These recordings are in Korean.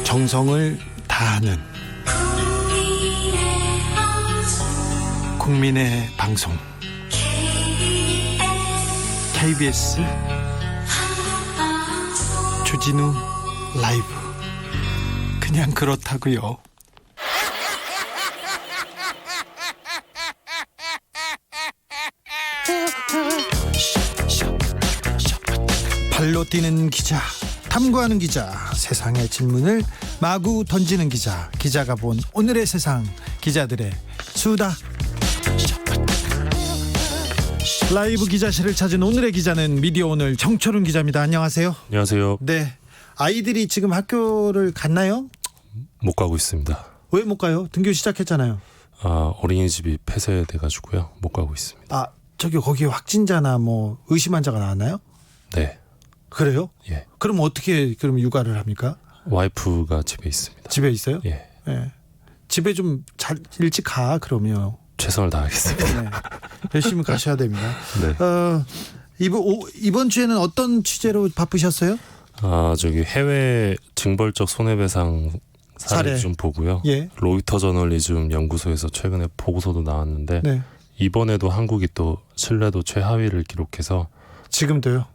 정성을 다하는 국민의 방송 KBS 주진우 라이브. 그냥 그렇다고요. 발로 뛰는 기자, 탐구하는 기자, 세상의 질문을 마구 던지는 기자, 기자가 본 오늘의 세상, 기자들의 수다. 라이브 기자실을 찾은 오늘의 기자는 미디어오늘 정철훈 기자입니다. 안녕하세요. 안녕하세요. 네, 아이들이 지금 학교를 갔나요? 못 가고 있습니다. 왜 못 가요? 등교 시작했잖아요. 어린이집이 폐쇄돼가지고요. 못 가고 있습니다. 저기 거기 확진자나 뭐 의심 환자가 나왔나요? 네. 그래요? 예. 그럼 어떻게 육아를 합니까? 와이프가 집에 있습니다. 집에 있어요? 예. 예. 집에 좀 잘 일찍 가 그러면. 최선을 다하겠습니다. 네. 열심히 가셔야 됩니다. 네. 이번 주에는 어떤 취재로 바쁘셨어요? 저기 해외 징벌적 손해배상 사례 좀 보고요. 예. 로이터 저널리즘 연구소에서 최근에 보고서도 나왔는데 네. 이번에도 한국이 또 신뢰도 최하위를 기록해서 지금도요?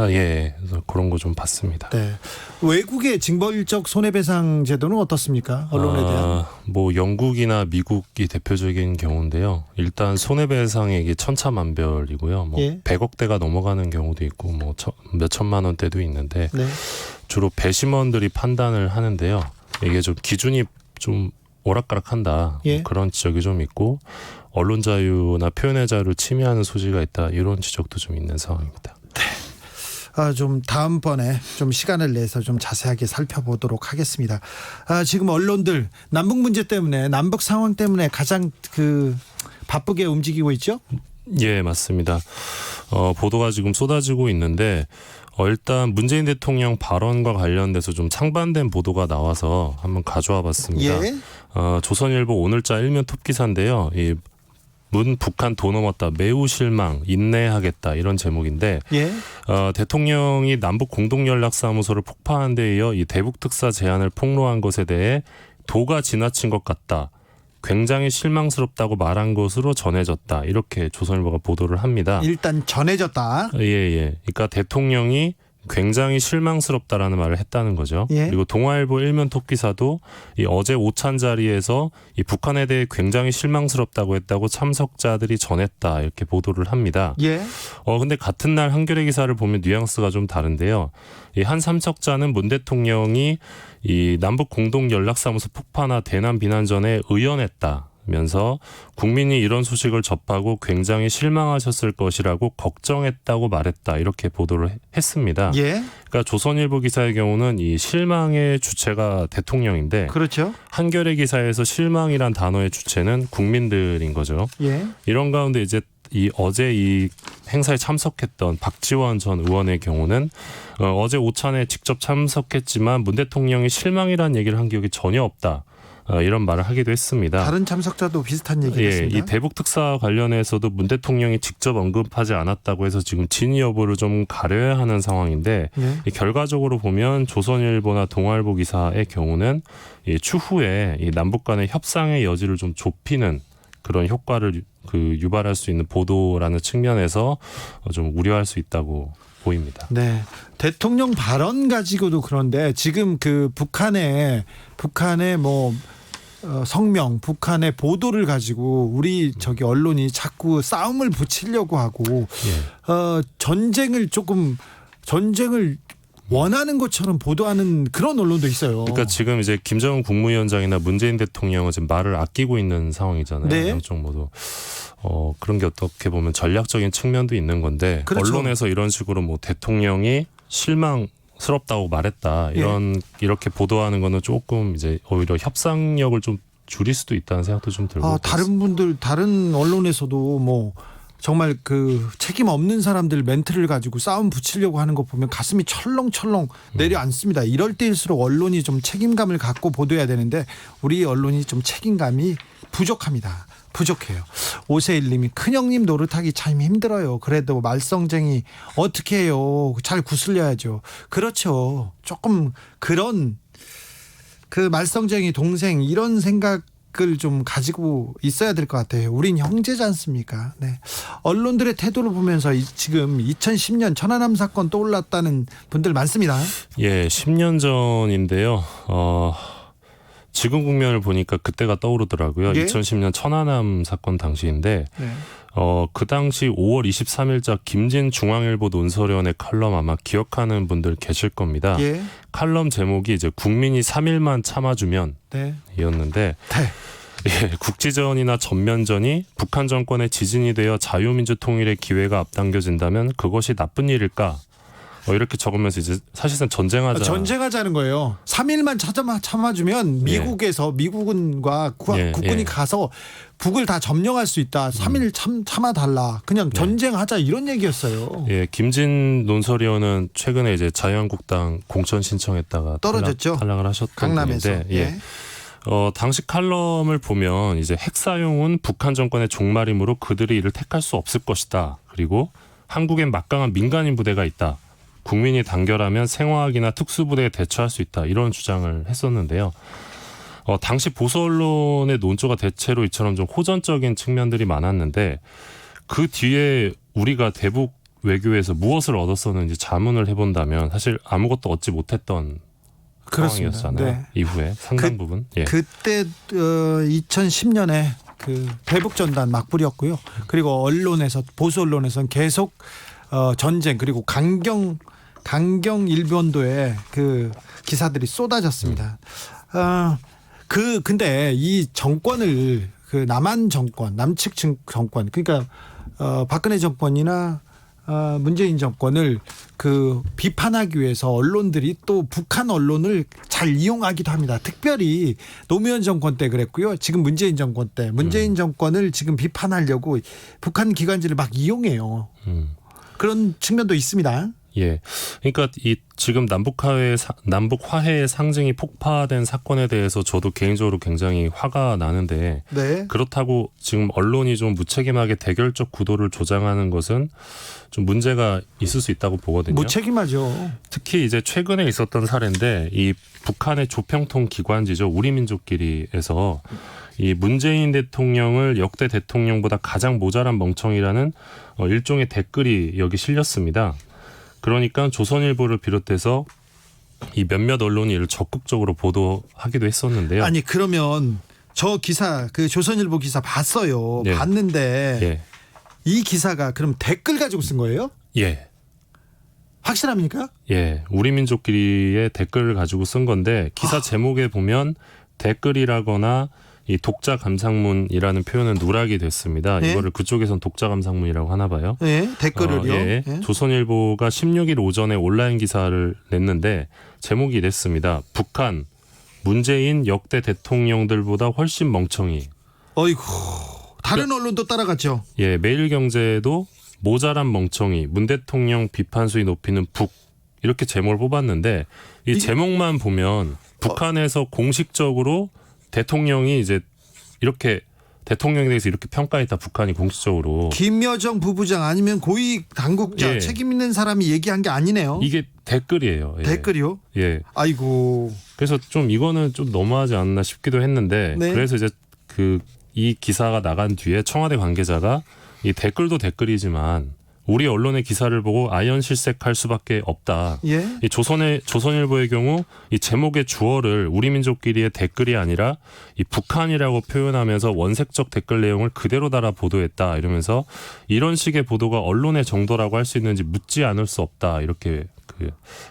예. 그래서 그런 거 좀 봤습니다. 네. 외국의 징벌적 손해배상 제도는 어떻습니까? 언론에 대한. 뭐 영국이나 미국이 대표적인 경우인데요. 일단 손해배상액이 천차만별이고요. 뭐 예. 100억대가 넘어가는 경우도 있고 뭐 몇 천만 원대도 있는데 네. 주로 배심원들이 판단을 하는데요. 이게 좀 기준이 좀 오락가락한다. 예. 뭐 그런 지적이 좀 있고 언론 자유나 표현의 자유를 침해하는 소지가 있다. 이런 지적도 좀 있는 상황입니다. 좀 다음번에 좀 시간을 내서 좀 자세하게 살펴보도록 하겠습니다. 지금 언론들 남북 문제 때문에, 남북 상황 때문에 가장 바쁘게 움직이고 있죠? 예, 맞습니다. 보도가 지금 쏟아지고 있는데 일단 문재인 대통령 발언과 관련돼서 좀 상반된 보도가 나와서 한번 가져와 봤습니다. 예. 조선일보 오늘자 일면 톱 기사인데요. 북한 도 넘었다, 매우 실망, 인내하겠다, 이런 제목인데 예. 대통령이 남북 공동연락사무소를 폭파한 데 이어 이 대북 특사 제안을 폭로한 것에 대해 도가 지나친 것 같다, 굉장히 실망스럽다고 말한 것으로 전해졌다, 이렇게 조선일보가 보도를 합니다. 일단 전해졌다. 예. 그러니까 대통령이 굉장히 실망스럽다라는 말을 했다는 거죠. 예. 그리고 동아일보 일면 톱 기사도 어제 오찬 자리에서 이 북한에 대해 굉장히 실망스럽다고 했다고 참석자들이 전했다, 이렇게 보도를 합니다. 예. 근데 같은 날 한겨레 기사를 보면 뉘앙스가 좀 다른데요. 이 한 참석자는 문 대통령이 이 남북 공동 연락사무소 폭파나 대남 비난 전에 의연했다면서 국민이 이런 소식을 접하고 굉장히 실망하셨을 것이라고 걱정했다고 말했다, 이렇게 보도를 했습니다. 예. 그러니까 조선일보 기사의 경우는 이 실망의 주체가 대통령인데, 그렇죠. 한겨레 기사에서 실망이란 단어의 주체는 국민들인 거죠. 예. 이런 가운데 이제 어제 이 행사에 참석했던 박지원 전 의원의 경우는 어제 오찬에 직접 참석했지만 문 대통령이 실망이라는 얘기를 한 기억이 전혀 없다, 이런 말을 하기도 했습니다. 다른 참석자도 비슷한 얘기했습니다. 이 대북 특사 관련해서도 문 대통령이 직접 언급하지 않았다고 해서 지금 진위 여부를 좀 가려야 하는 상황인데, 예. 결과적으로 보면 조선일보나 동아일보 기사의 경우는 추후에 이 남북 간의 협상의 여지를 좀 좁히는 그런 효과를 유발할 수 있는 보도라는 측면에서 좀 우려할 수 있다고 보입니다. 네, 대통령 발언 가지고도 그런데 지금 북한의 성명, 북한의 보도를 가지고 우리 언론이 자꾸 싸움을 붙이려고 하고 전쟁을 원하는 것처럼 보도하는 그런 언론도 있어요. 그러니까 지금 이제 김정은 국무위원장이나 문재인 대통령은 지금 말을 아끼고 있는 상황이잖아요. 네. 양쪽 모두. 그런 게 어떻게 보면 전략적인 측면도 있는 건데, 그렇죠. 언론에서 이런 식으로 뭐 대통령이 실망스럽다고 말했다, 이렇게 보도하는 거는 조금 이제 오히려 협상력을 좀 줄일 수도 있다는 생각도 좀 들고. 다른 언론에서도 정말 책임 없는 사람들 멘트를 가지고 싸움 붙이려고 하는 거 보면 가슴이 철렁철렁 내려앉습니다. 이럴 때일수록 언론이 좀 책임감을 갖고 보도해야 되는데 우리 언론이 좀 책임감이 부족해요. 오세일님이 큰형님 노릇하기 참 힘들어요. 그래도 말썽쟁이 어떻게 해요. 잘 구슬려야죠. 그렇죠. 조금 그런 그 말썽쟁이 동생 이런 생각을 좀 가지고 있어야 될 것 같아요. 우린 형제지 않습니까? 네. 언론들의 태도를 보면서 지금 2010년 천안함 사건 떠올랐다는 분들 많습니다. 예, 10년 전인데요. 지금 국면을 보니까 그때가 떠오르더라고요. 예? 2010년 천안함 사건 당시인데 네. 그 당시 5월 23일자 김진 중앙일보 논설위원회 칼럼 아마 기억하는 분들 계실 겁니다. 예. 칼럼 제목이 이제 국민이 3일만 참아주면 네. 이었는데 네. 예, 국지전이나 전면전이 북한 정권의 지진이 되어 자유민주 통일의 기회가 앞당겨진다면 그것이 나쁜 일일까? 이렇게 적으면서 이제 사실상 전쟁하자는 거예요. 3일만 참아주면 미국에서 미국군과 국군이 가서 북을 다 점령할 수 있다. 3일 참아달라. 그냥 전쟁하자 이런 얘기였어요. 예, 김진 논설위원은 최근에 이제 자유한국당 공천 신청했다가 떨어졌죠. 탈락을 하셨던 강남에서. 분인데, 예. 당시 칼럼을 보면 이제 핵사용은 북한 정권의 종말이므로 그들이 이를 택할 수 없을 것이다. 그리고 한국엔 막강한 민간인 부대가 있다. 국민이 단결하면 생화학이나 특수부대에 대처할 수 있다. 이런 주장을 했었는데요. 당시 보수 언론의 논조가 대체로 이처럼 좀 호전적인 측면들이 많았는데 그 뒤에 우리가 대북 외교에서 무엇을 얻었었는지 자문을 해본다면 사실 아무것도 얻지 못했던 상황이었잖아요. 네. 이후에 상당 부분. 예. 그때 2010년에 그 대북전단 막 뿌렸고요. 그리고 언론에서 보수 언론에서는 계속 전쟁 그리고 강경 일본도에 그 기사들이 쏟아졌습니다. 근데 이 정권을 그 남한 정권, 남측 정권, 그러니까 박근혜 정권이나 문재인 정권을 그 비판하기 위해서 언론들이 또 북한 언론을 잘 이용하기도 합니다. 특별히 노무현 정권 때 그랬고요. 지금 문재인 정권 때 문재인 정권을 지금 비판하려고 북한 기관지를 막 이용해요. 그런 측면도 있습니다. 예, 그러니까 이 지금 남북 화해의 상징이 폭파된 사건에 대해서 저도 개인적으로 굉장히 화가 나는데 네. 그렇다고 지금 언론이 좀 무책임하게 대결적 구도를 조장하는 것은 좀 문제가 있을 수 있다고 보거든요. 무책임하죠. 특히 이제 최근에 있었던 사례인데 이 북한의 조평통 기관지죠. 우리민족끼리에서 이 문재인 대통령을 역대 대통령보다 가장 모자란 멍청이라는 일종의 댓글이 여기 실렸습니다. 그러니까 조선일보를 비롯해서 이 몇몇 언론이 이를 적극적으로 보도하기도 했었는데요. 아니 그러면 저 기사 그 조선일보 기사 봤어요. 네. 봤는데 예. 이 기사가 그럼 댓글 가지고 쓴 거예요? 예. 확실합니까? 예. 우리민족끼리의 댓글을 가지고 쓴 건데 기사 제목에 보면 댓글이라거나 이 독자 감상문이라는 표현은 누락이 됐습니다. 예? 이거를 그쪽에선 독자 감상문이라고 하나 봐요. 예, 댓글을요. 예. 예. 조선일보가 16일 오전에 온라인 기사를 냈는데 제목이 이랬습니다. 북한 문재인 역대 대통령들보다 훨씬 멍청이. 어이구 다른 언론도 따라갔죠. 예, 매일경제도 모자란 멍청이 문 대통령 비판 수위 높이는 북 이렇게 제목을 뽑았는데 이 제목만 보면 북한에서 공식적으로 대통령이 이제 이렇게 대통령에 대해서 이렇게 평가했다. 북한이 공식적으로. 김여정 부부장 아니면 고위 당국자 예. 책임 있는 사람이 얘기한 게 아니네요. 이게 댓글이에요. 예. 댓글이요? 예. 아이고. 그래서 좀 이거는 좀 너무하지 않나 싶기도 했는데 네. 그래서 이제 이 기사가 나간 뒤에 청와대 관계자가 이 댓글도 댓글이지만 우리 언론의 기사를 보고 아연실색할 수밖에 없다. 예. 이 조선일보의 경우 이 제목의 주어를 우리민족끼리의 댓글이 아니라 이 북한이라고 표현하면서 원색적 댓글 내용을 그대로 달아 보도했다. 이러면서 이런 식의 보도가 언론의 정도라고 할 수 있는지 묻지 않을 수 없다. 이렇게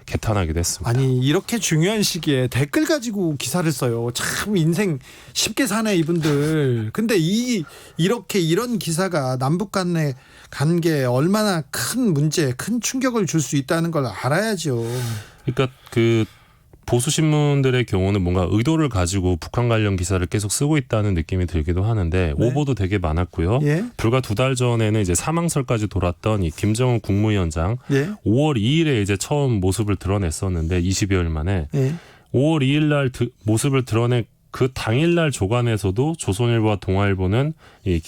개탄하기도 했습니다. 아니 이렇게 중요한 시기에 댓글 가지고 기사를 써요. 참 인생 쉽게 사네 이분들. 근데 이렇게 이런 기사가 남북 간의 관계에 얼마나 큰 문제, 큰 충격을 줄 수 있다는 걸 알아야죠. 그러니까 보수 신문들의 경우는 뭔가 의도를 가지고 북한 관련 기사를 계속 쓰고 있다는 느낌이 들기도 하는데 네. 오보도 되게 많았고요. 예. 불과 2달 전에는 이제 사망설까지 돌았던 이 김정은 국무위원장 예. 5월 2일에 이제 처음 모습을 드러냈었는데 20여일 만에 예. 5월 2일 날 모습을 드러낸 그 당일날 조간에서도 조선일보와 동아일보는 이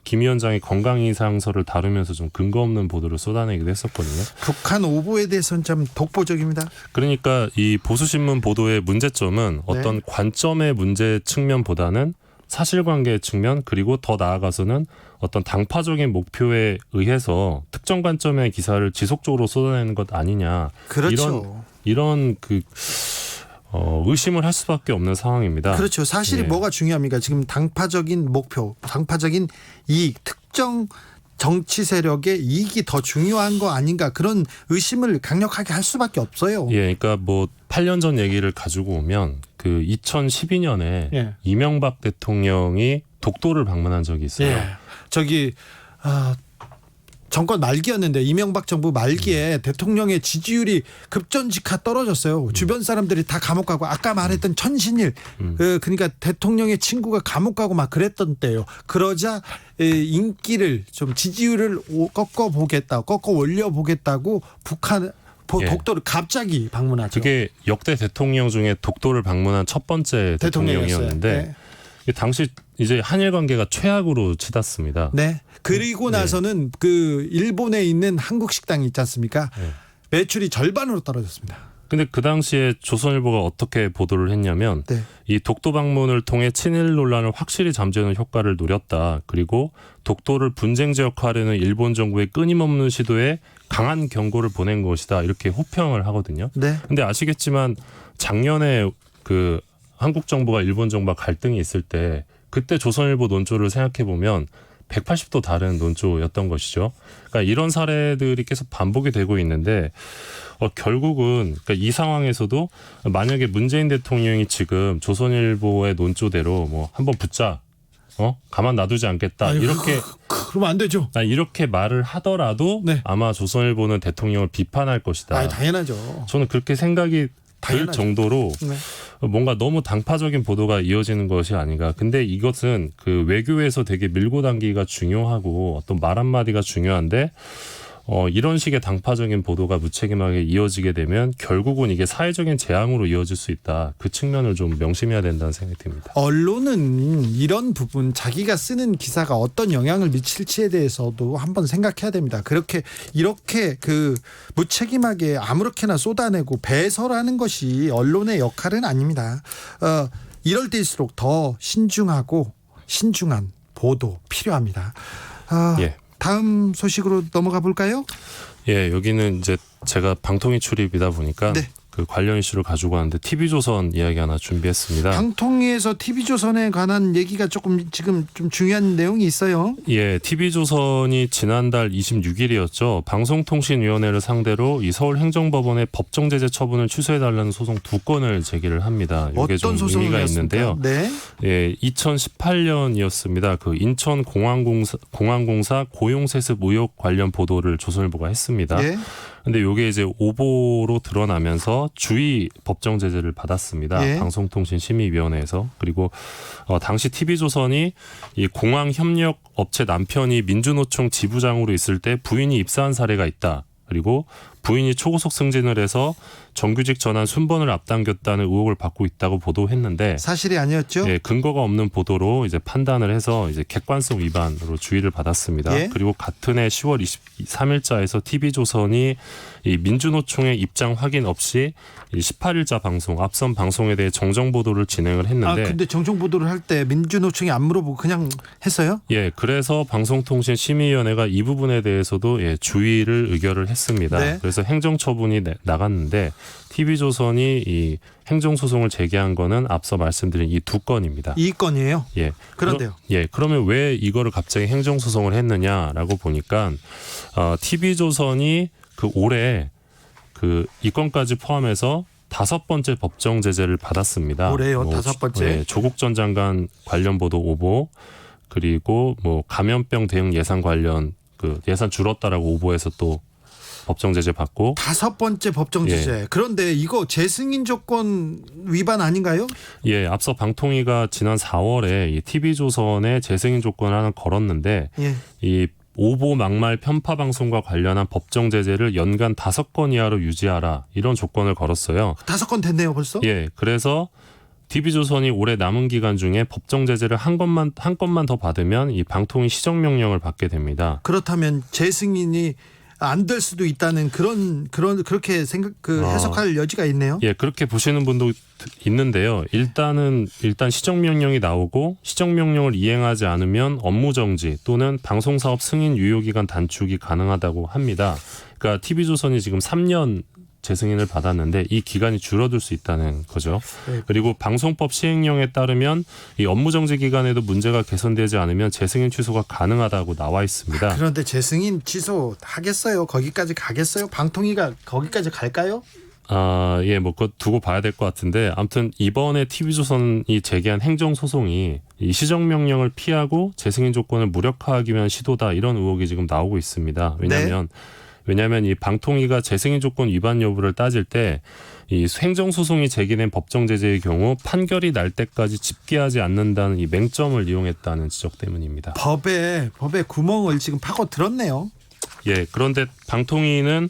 김 위원장이 건강 이상서를 다루면서 좀 근거 없는 보도를 쏟아내기도 했었거든요. 북한 오보에 대해서는 좀 독보적입니다. 그러니까 이 보수신문 보도의 문제점은 어떤 관점의 문제 측면보다는 사실관계 측면 그리고 더 나아가서는 어떤 당파적인 목표에 의해서 특정 관점의 기사를 지속적으로 쏟아내는 것 아니냐. 그렇죠. 이런 의심을 할 수밖에 없는 상황입니다. 그렇죠. 사실이 예. 뭐가 중요합니까? 지금 당파적인 목표, 당파적인 이익, 특정 정치 세력의 이익이 더 중요한 거 아닌가 그런 의심을 강력하게 할 수밖에 없어요. 예, 그러니까 뭐 8년 전 얘기를 가지고 오면 그 2012년에 예. 이명박 대통령이 독도를 방문한 적이 있어요. 예. 저기 정권 말기였는데 이명박 정부 말기에 대통령의 지지율이 급전직하 떨어졌어요. 주변 사람들이 다 감옥 가고 아까 말했던 천신일 그러니까 대통령의 친구가 감옥 가고 막 그랬던 때예요. 그러자 인기를 좀 지지율을 꺾어 올려보겠다고 북한 예. 독도를 갑자기 방문하죠. 그게 역대 대통령 중에 독도를 방문한 첫 번째 대통령이었는데 당시 이제 한일 관계가 최악으로 치닫습니다. 네. 그리고 나서는 그 일본에 있는 한국 식당이 있지 않습니까? 네. 매출이 절반으로 떨어졌습니다. 근데 그 당시에 조선일보가 어떻게 보도를 했냐면 네. 이 독도 방문을 통해 친일 논란을 확실히 잠재우는 효과를 노렸다. 그리고 독도를 분쟁 지역화하려는 일본 정부의 끊임없는 시도에 강한 경고를 보낸 것이다. 이렇게 호평을 하거든요. 네. 근데 아시겠지만 작년에 그 한국 정부가 일본 정부와 갈등이 있을 때 그때 조선일보 논조를 생각해 보면 180도 다른 논조였던 것이죠. 그러니까 이런 사례들이 계속 반복이 되고 있는데 결국은 그러니까 이 상황에서도 만약에 문재인 대통령이 지금 조선일보의 논조대로 뭐 한번 붙자, 가만 놔두지 않겠다 이렇게 그러면 안 되죠. 이렇게 말을 하더라도 네. 아마 조선일보는 대통령을 비판할 것이다. 당연하죠. 저는 그렇게 생각이 들 당연하죠. 정도로 네. 뭔가 너무 당파적인 보도가 이어지는 것이 아닌가. 근데 이것은 그 외교에서 되게 밀고 당기기가 중요하고 어떤 말 한마디가 중요한데 이런 식의 당파적인 보도가 무책임하게 이어지게 되면 결국은 이게 사회적인 재앙으로 이어질 수 있다. 그 측면을 좀 명심해야 된다는 생각이 듭니다. 언론은 이런 부분 자기가 쓰는 기사가 어떤 영향을 미칠지에 대해서도 한번 생각해야 됩니다. 이렇게 그 무책임하게 아무렇게나 쏟아내고 배설하는 것이 언론의 역할은 아닙니다. 이럴 때일수록 더 신중한 보도 필요합니다. 예. 다음 소식으로 넘어가 볼까요? 예, 여기는 이제 제가 방통위 출입이다 보니까 네. 그 관련 이슈를 가지고 왔는데 TV조선 이야기 하나 준비했습니다. 방통위에서 TV조선에 관한 얘기가 조금 지금 좀 중요한 내용이 있어요. 예, TV조선이 지난달 26일이었죠. 방송통신위원회를 상대로 이 서울행정법원의 법정제재 처분을 취소해달라는 소송 2건을 제기를 합니다. 이게 좀 어떤 의미가 소송이었습니까? 있는데요. 네. 예, 2018년이었습니다. 그 인천공항공사 고용세습 의혹 관련 보도를 조선일보가 했습니다. 예. 근데 이게 이제 오보로 드러나면서 주의 법정 제재를 받았습니다. 예. 방송통신심의위원회에서. 그리고 당시 TV조선이 이 공항협력업체 남편이 민주노총 지부장으로 있을 때 부인이 입사한 사례가 있다. 그리고 부인이 초고속 승진을 해서 정규직 전환 순번을 앞당겼다는 의혹을 받고 있다고 보도했는데 사실이 아니었죠? 예, 근거가 없는 보도로 이제 판단을 해서 이제 객관성 위반으로 주의를 받았습니다. 예. 그리고 같은 해 10월 23일자에서 TV조선이 이 민주노총의 입장 확인 없이 이 18일자 방송, 앞선 방송에 대해 정정 보도를 진행을 했는데 근데 정정 보도를 할 때 민주노총이 안 물어보고 그냥 했어요? 예, 그래서 방송통신심의위원회가 이 부분에 대해서도 주의를 의결을 했습니다. 네. 그래서 행정처분이 나갔는데 TV조선이 이 행정소송을 제기한 거는 앞서 말씀드린 이 2건입니다. 이 건이에요? 예. 그런데요. 그러면 왜 이거를 갑자기 행정소송을 했느냐라고 보니까 TV조선이 그 올해 그 이 건까지 포함해서 5번째 법정 제재를 받았습니다. 올해요? 5번째? 예, 조국 전 장관 관련 보도 오보, 그리고 뭐 감염병 대응 예산 관련 그 예산 줄었다라고 오보해서 또 법정 제재 받고 5번째 법정 제재. 예. 그런데 이거 재승인 조건 위반 아닌가요? 예, 앞서 방통위가 지난 4월에 이 TV조선의 재승인 조건을 하나 걸었는데 예. 이 오보 막말 편파 방송과 관련한 법정 제재를 연간 5건 이하로 유지하라 이런 조건을 걸었어요. 5건 됐네요, 벌써? 예, 그래서 TV조선이 올해 남은 기간 중에 법정 제재를 한 건만 더 받으면 이 방통위 시정 명령을 받게 됩니다. 그렇다면 재승인이 안 될 수도 있다는 그렇게 해석할 여지가 있네요. 예, 그렇게 보시는 분도 있는데요. 일단 시정 명령이 나오고 시정 명령을 이행하지 않으면 업무 정지 또는 방송사업 승인 유효 기간 단축이 가능하다고 합니다. 그러니까 TV조선이 지금 3년 재승인을 받았는데 이 기간이 줄어들 수 있다는 거죠. 네. 그리고 방송법 시행령에 따르면 이 업무 정지 기간에도 문제가 개선되지 않으면 재승인 취소가 가능하다고 나와 있습니다. 그런데 재승인 취소하겠어요? 거기까지 가겠어요? 방통위가 거기까지 갈까요? 예, 뭐 그거 두고 봐야 될 것 같은데 아무튼 이번에 TV조선이 제기한 행정소송이 이 시정명령을 피하고 재승인 조건을 무력화하기 위한 시도다 이런 의혹이 지금 나오고 있습니다. 왜냐하면 이 방통위가 재승인 조건 위반 여부를 따질 때 이 행정소송이 제기된 법정 제재의 경우 판결이 날 때까지 집계하지 않는다는 이 맹점을 이용했다는 지적 때문입니다. 법에 구멍을 지금 파고 들었네요. 예, 그런데 방통위는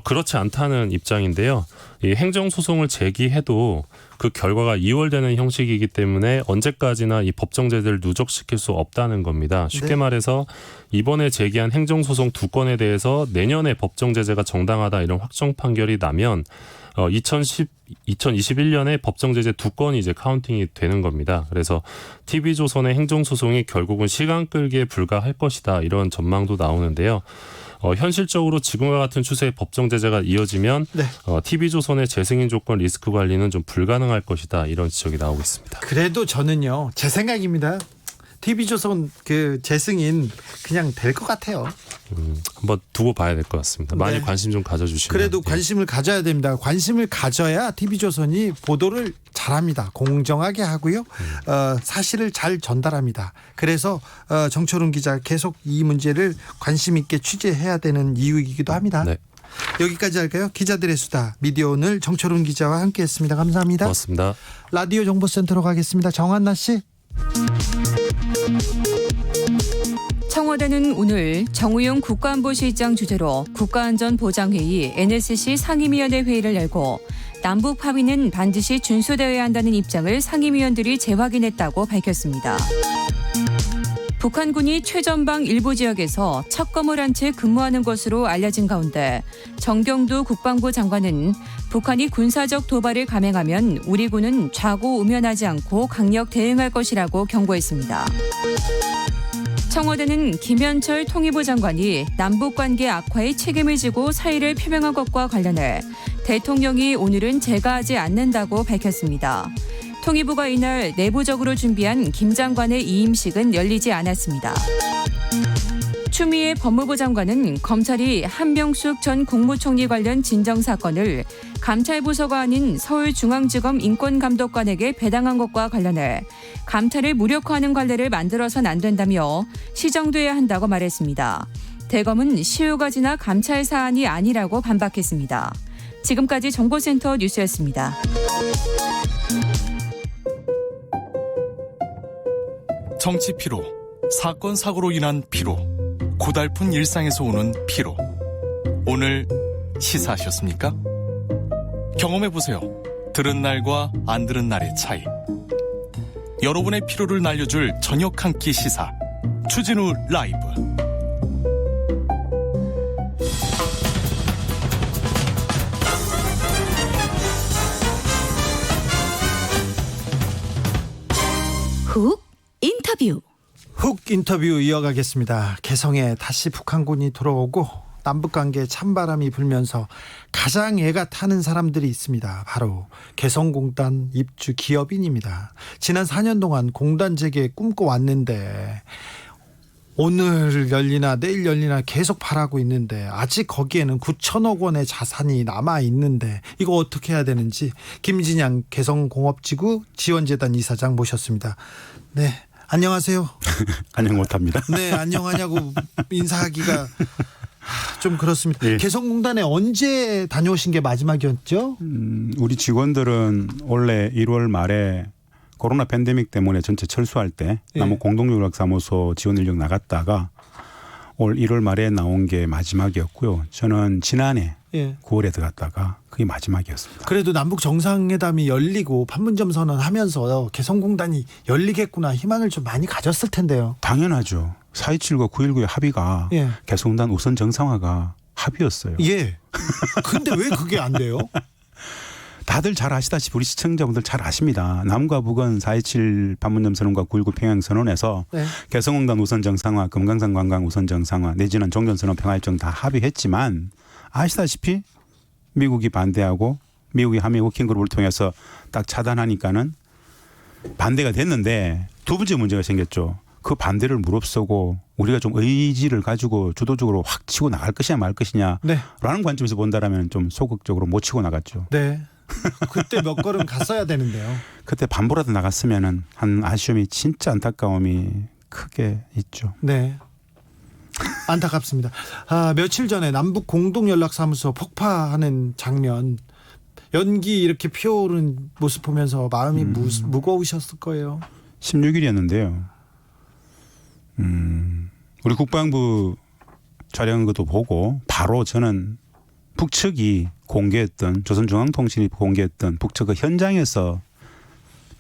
그렇지 않다는 입장인데요. 이 행정소송을 제기해도 그 결과가 이월되는 형식이기 때문에 언제까지나 이 법정 제재를 누적시킬 수 없다는 겁니다. 쉽게 말해서 이번에 제기한 행정소송 2건에 대해서 내년에 법정 제재가 정당하다 이런 확정 판결이 나면 2021년에 법정 제재 2건이 이제 카운팅이 되는 겁니다. 그래서 TV조선의 행정소송이 결국은 시간 끌기에 불과할 것이다 이런 전망도 나오는데요. 현실적으로 지금과 같은 추세의 법정 제재가 이어지면 TV조선의 재승인 조건 리스크 관리는 좀 불가능할 것이다 이런 지적이 나오고 있습니다. 그래도 저는요 제 생각입니다. TV조선 그 재승인 그냥 될 것 같아요. 한번 두고 봐야 될 것 같습니다. 많이 관심 좀 가져주시면. 그래도 관심을 가져야 됩니다. 관심을 가져야 TV조선이 보도를 잘합니다. 공정하게 하고요. 사실을 잘 전달합니다. 그래서 정철훈 기자 계속 이 문제를 관심 있게 취재해야 되는 이유이기도 합니다. 네. 여기까지 할까요? 기자들의 수다 미디어 오늘 정철훈 기자와 함께했습니다. 감사합니다. 고맙습니다. 라디오 정보센터로 가겠습니다. 정한나 씨. 청와대는 오늘 정우용 국가안보실장 주재로 국가안전보장회의 NSC 상임위원회 회의를 열고 남북 합의는 반드시 준수되어야 한다는 입장을 상임위원들이 재확인했다고 밝혔습니다. 북한군이 최전방 일부 지역에서 척검을 한 채 근무하는 것으로 알려진 가운데 정경두 국방부 장관은 북한이 군사적 도발을 감행하면 우리 군은 좌고우면하지 않고 강력 대응할 것이라고 경고했습니다. 청와대는 김현철 통일부 장관이 남북관계 악화에 책임을 지고 사의를 표명한 것과 관련해 대통령이 오늘은 제가하지 않는다고 밝혔습니다. 통일부가 이날 내부적으로 준비한 김 장관의 이임식은 열리지 않았습니다. 추미애 법무부 장관은 검찰이 한명숙 전 국무총리 관련 진정 사건을 감찰부서가 아닌 서울중앙지검 인권감독관에게 배당한 것과 관련해 감찰을 무력화하는 관례를 만들어선 안 된다며 시정돼야 한다고 말했습니다. 대검은 시효가 지나 감찰 사안이 아니라고 반박했습니다. 지금까지 정보센터 뉴스였습니다. 정치 피로, 사건 사고로 인한 피로, 고달픈 일상에서 오는 피로. 오늘 시사하셨습니까? 경험해보세요. 들은 날과 안 들은 날의 차이. 여러분의 피로를 날려줄 저녁 한 끼 시사. 추진우 라이브. 훅 인터뷰. 훅 인터뷰 이어가겠습니다. 개성에 다시 북한군이 들어오고 남북관계에 찬바람이 불면서 가장 애가 타는 사람들이 있습니다. 바로 개성공단 입주 기업인입니다. 지난 4년 동안 공단 재개 꿈꿔왔는데 오늘 열리나 내일 열리나 계속 바라고 있는데 아직 거기에는 9천억 원의 자산이 남아있는데 이거 어떻게 해야 되는지 김진양 개성공업지구 지원재단 이사장 모셨습니다. 네, 안녕하세요. 안녕 못합니다. 네, 안녕하냐고 인사하기가 좀 그렇습니다. 예. 개성공단에 언제 다녀오신 게 마지막이었죠? 우리 직원들은 원래 1월 말에 코로나 팬데믹 때문에 전체 철수할 때 남북 공동연락사무소 지원 인력 나갔다가 올 1월 말에 나온 게 마지막이었고요. 저는 지난해 예. 9월에 들어갔다가 그게 마지막이었습니다. 그래도 남북 정상회담이 열리고 판문점 선언하면서 개성공단이 열리겠구나 희망을 좀 많이 가졌을 텐데요. 당연하죠. 4.27과 9.19의 합의가 예. 개성공단 우선 정상화가 합의였어요. 예. 근데 왜 그게 안 돼요? 다들 잘 아시다시피 우리 시청자분들 잘 아십니다. 남과 북은 4.27 판문점 선언과 9.19 평양 선언에서 네. 개성공단 우선 정상화, 금강산 관광 우선 정상화 내지는 종전선언 평화일정 다 합의했지만 아시다시피 미국이 반대하고 미국이 한미 워킹그룹을 통해서 딱 차단하니까는 반대가 됐는데 두 번째 문제가 생겼죠. 그 반대를 무릅쓰고 우리가 좀 의지를 가지고 주도적으로 확 치고 나갈 것이냐 말 것이냐라는 네. 관점에서 본다라면 좀 소극적으로 못 치고 나갔죠. 네. 그때 몇 걸음 갔어야 되는데요. 그때 반보라도 나갔으면은 한 아쉬움이 진짜 안타까움이 크게 있죠. 네. 안타깝습니다. 며칠 전에 남북 공동연락사무소 폭파하는 장면 연기 이렇게 피어오른 모습 보면서 마음이 무거우셨을 거예요. 16일이었는데요. 우리 국방부 촬영한 것도 보고 바로 저는 북측이 공개했던 조선중앙통신이 공개했던 북측 그 현장에서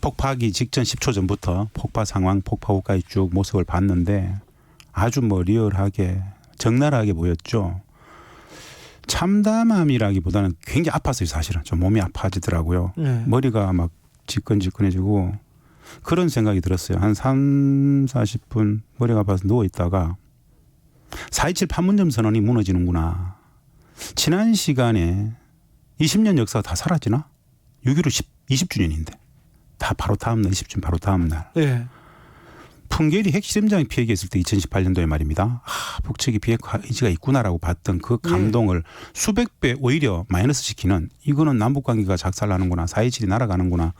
폭파하기 직전 10초 전부터 폭파 상황, 폭파 후까지 쭉 모습을 봤는데 아주 뭐 리얼하게 적나라하게 보였죠. 참담함이라기보다는 굉장히 아팠어요. 사실은 좀 몸이 아파지더라고요. 네. 머리가 막 지끈지끈해지고 그런 생각이 들었어요. 한 3, 40분 머리가 아파서 누워있다가 4.27 판문점 선언이 무너지는구나. 지난 시간에 20년 역사가 다 사라지나? 6.15 20주년인데 다 바로 다음 날 20주년 바로 다음 날. 네. 풍계리 핵실험장이 피해했을 때 2018년도에 말입니다. 북측이 비핵화 의지가 있구나라고 봤던 그 감동을 수백 배 오히려 마이너스 시키는 이거는 남북관계가 작살나는구나. 4.27이 날아가는구나.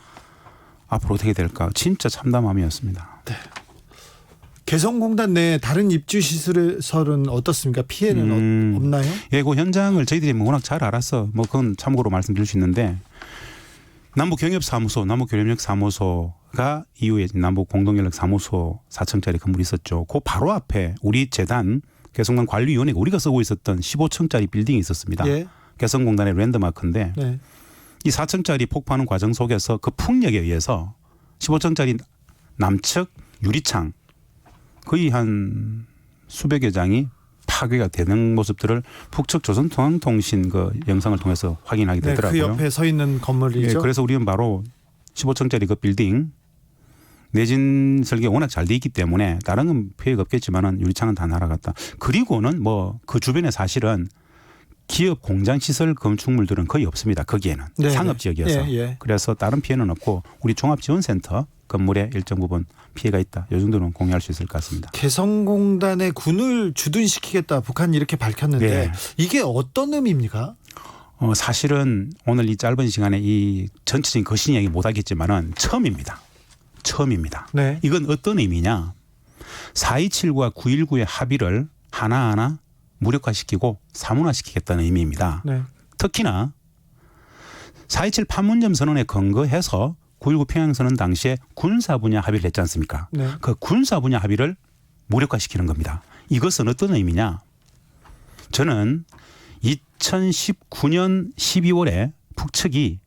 앞으로 어떻게 될까. 진짜 참담함이었습니다. 네. 개성공단 내 다른 입주 시설은 어떻습니까? 피해는 없나요? 예, 그 현장을 저희들이 뭐 워낙 잘 알아서 뭐 그건 참고로 말씀드릴 수 있는데 남북경협사무소, 남북교련력사무소가 이후에 남북공동연락사무소 4층짜리 건물이 있었죠. 그 바로 앞에 우리 재단 개성공단 관리위원회가 우리가 쓰고 있었던 15층짜리 빌딩이 있었습니다. 예. 개성공단의 랜드마크인데 네. 이 4층짜리 폭파하는 과정 속에서 그 풍력에 의해서 15층짜리 남측 유리창 거의 한 수백여 장이 파괴가 되는 모습들을 북측 조선통신 그 영상을 통해서 확인하게 네, 되더라고요. 그 옆에 서 있는 건물이죠. 예, 그래서 우리는 바로 15층짜리 그 빌딩 내진 설계가 워낙 잘 돼 있기 때문에 다른 건 피해가 없겠지만은 유리창은 다 날아갔다. 그리고는 뭐 그 주변에 사실은 기업 공장 시설 건축물들은 거의 없습니다. 거기에는 네, 상업 지역이어서 예. 그래서 다른 피해는 없고 우리 종합지원센터 건물에 일정 부분 피해가 있다. 이 정도는 공유할 수 있을 것 같습니다. 개성공단에 군을 주둔시키겠다 북한이 이렇게 밝혔는데 네. 이게 어떤 의미입니까? 사실은 오늘 이 짧은 시간에 이 전체적인 거신 이야기 못하겠지만은 처음입니다. 네. 이건 어떤 의미냐. 4.27과 9.19의 합의를 하나하나 무력화시키고 사문화시키겠다는 의미입니다. 네. 특히나 4.27 판문점 선언에 근거해서 9.19 평양선언 당시에 군사 분야 합의를 했지 않습니까? 네. 그 군사 분야 합의를 무력화시키는 겁니다. 이것은 어떤 의미냐? 저는 2019년 12월에 북측이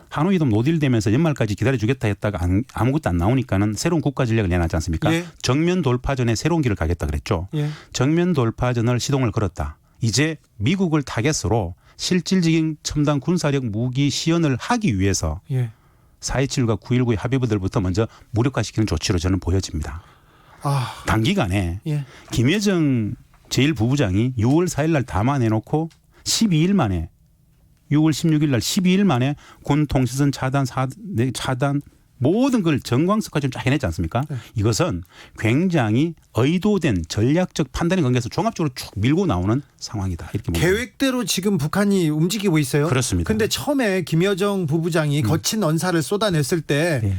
하노이도 노딜되면서 연말까지 기다려주겠다 했다가 아무것도 안 나오니까는 새로운 국가전략을 내놨지 않습니까? 예. 정면 돌파전에 새로운 길을 가겠다 그랬죠. 예. 정면 돌파전을 시동을 걸었다. 이제 미국을 타겟으로 실질적인 첨단 군사력 무기 시연을 하기 위해서 예. 4.27과 9.19의 합의부들부터 먼저 무력화시키는 조치로 저는 보여집니다. 단기간에 예. 김여정 제1부부장이 6월 4일 날 담아내놓고 12일 만에 6월 16일 날 12일 만에 군 통신선 차단 모든 걸 정광석까지 쫙 해냈지 않습니까? 네. 이것은 굉장히 의도된 전략적 판단의 관계에서 종합적으로 쭉 밀고 나오는 상황이다. 이렇게 봅니다. 계획대로 지금 북한이 움직이고 있어요. 그렇습니다. 근데 처음에 김여정 부부장이 거친 언사를 쏟아냈을 때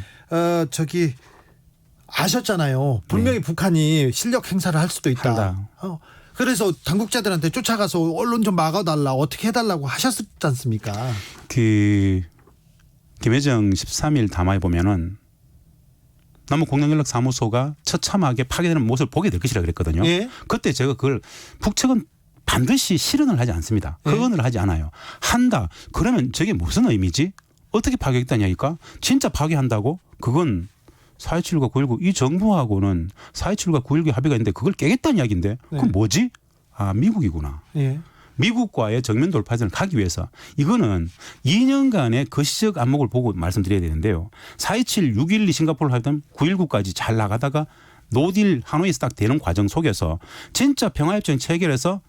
아셨잖아요. 분명히 북한이 실력 행사를 할 수도 있다. 한다. 그래서 당국자들한테 쫓아가서 언론 좀 막아달라 어떻게 해달라고 하셨지 않습니까? 김여정 13일 담화에 보면은 남북공동연락사무소가 처참하게 파괴되는 모습을 보게 될 것이라 그랬거든요. 예. 그때 제가 그걸 북측은 반드시 실현을 하지 않습니다. 허언을 하지 않아요. 한다. 그러면 저게 무슨 의미지? 어떻게 파괴했다는 이야기일까? 진짜 파괴한다고? 그건 4.27과 9.19 이 정부하고는 4.27과 9.19 합의가 있는데 그걸 깨겠다는 이야기인데 그건 뭐지? 아, 미국이구나. 예. 미국과의 정면 돌파전을 가기 위해서 이거는 2년간의 거시적 안목을 보고 말씀드려야 되는데요. 4.27, 6.12 싱가포르 합의든 9.19까지 잘 나가다가 노딜 하노이에서 딱 되는 과정 속에서 진짜 평화협정 체결해서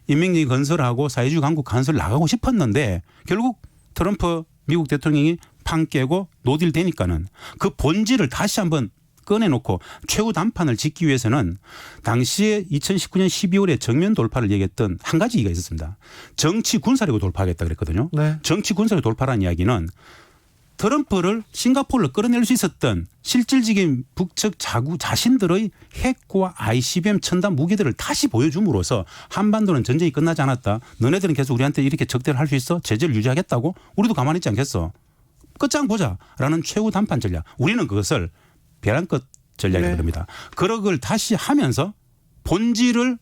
인민정府건설하고 사회주의 강국 건설 나가고 싶었는데 결국 트럼프 미국 대통령이 판 깨고 노딜 되니까는 그 본질을 다시 한번 꺼내놓고 최후 단판을 짓기 위해서는 당시에 2019년 12월에 정면 돌파를 얘기했던 한 가지 이유가 있었습니다. 정치 군사력으로 돌파하겠다 그랬거든요. 네. 정치 군사력으로 돌파라는 이야기는 트럼프를 싱가포르로 끌어낼 수 있었던 실질적인 북측 자신들의 핵과 ICBM 첨단 무기들을 다시 보여줌으로써 한반도는 전쟁이 끝나지 않았다. 너네들은 계속 우리한테 이렇게 적대를 할 수 있어? 제재를 유지하겠다고? 우리도 가만히 있지 않겠어? 끝장 보자라는 최후 단판 전략. 우리는 그것을 벼랑 끝 전략이라고 합니다. 그런 걸 다시 하면서 본질을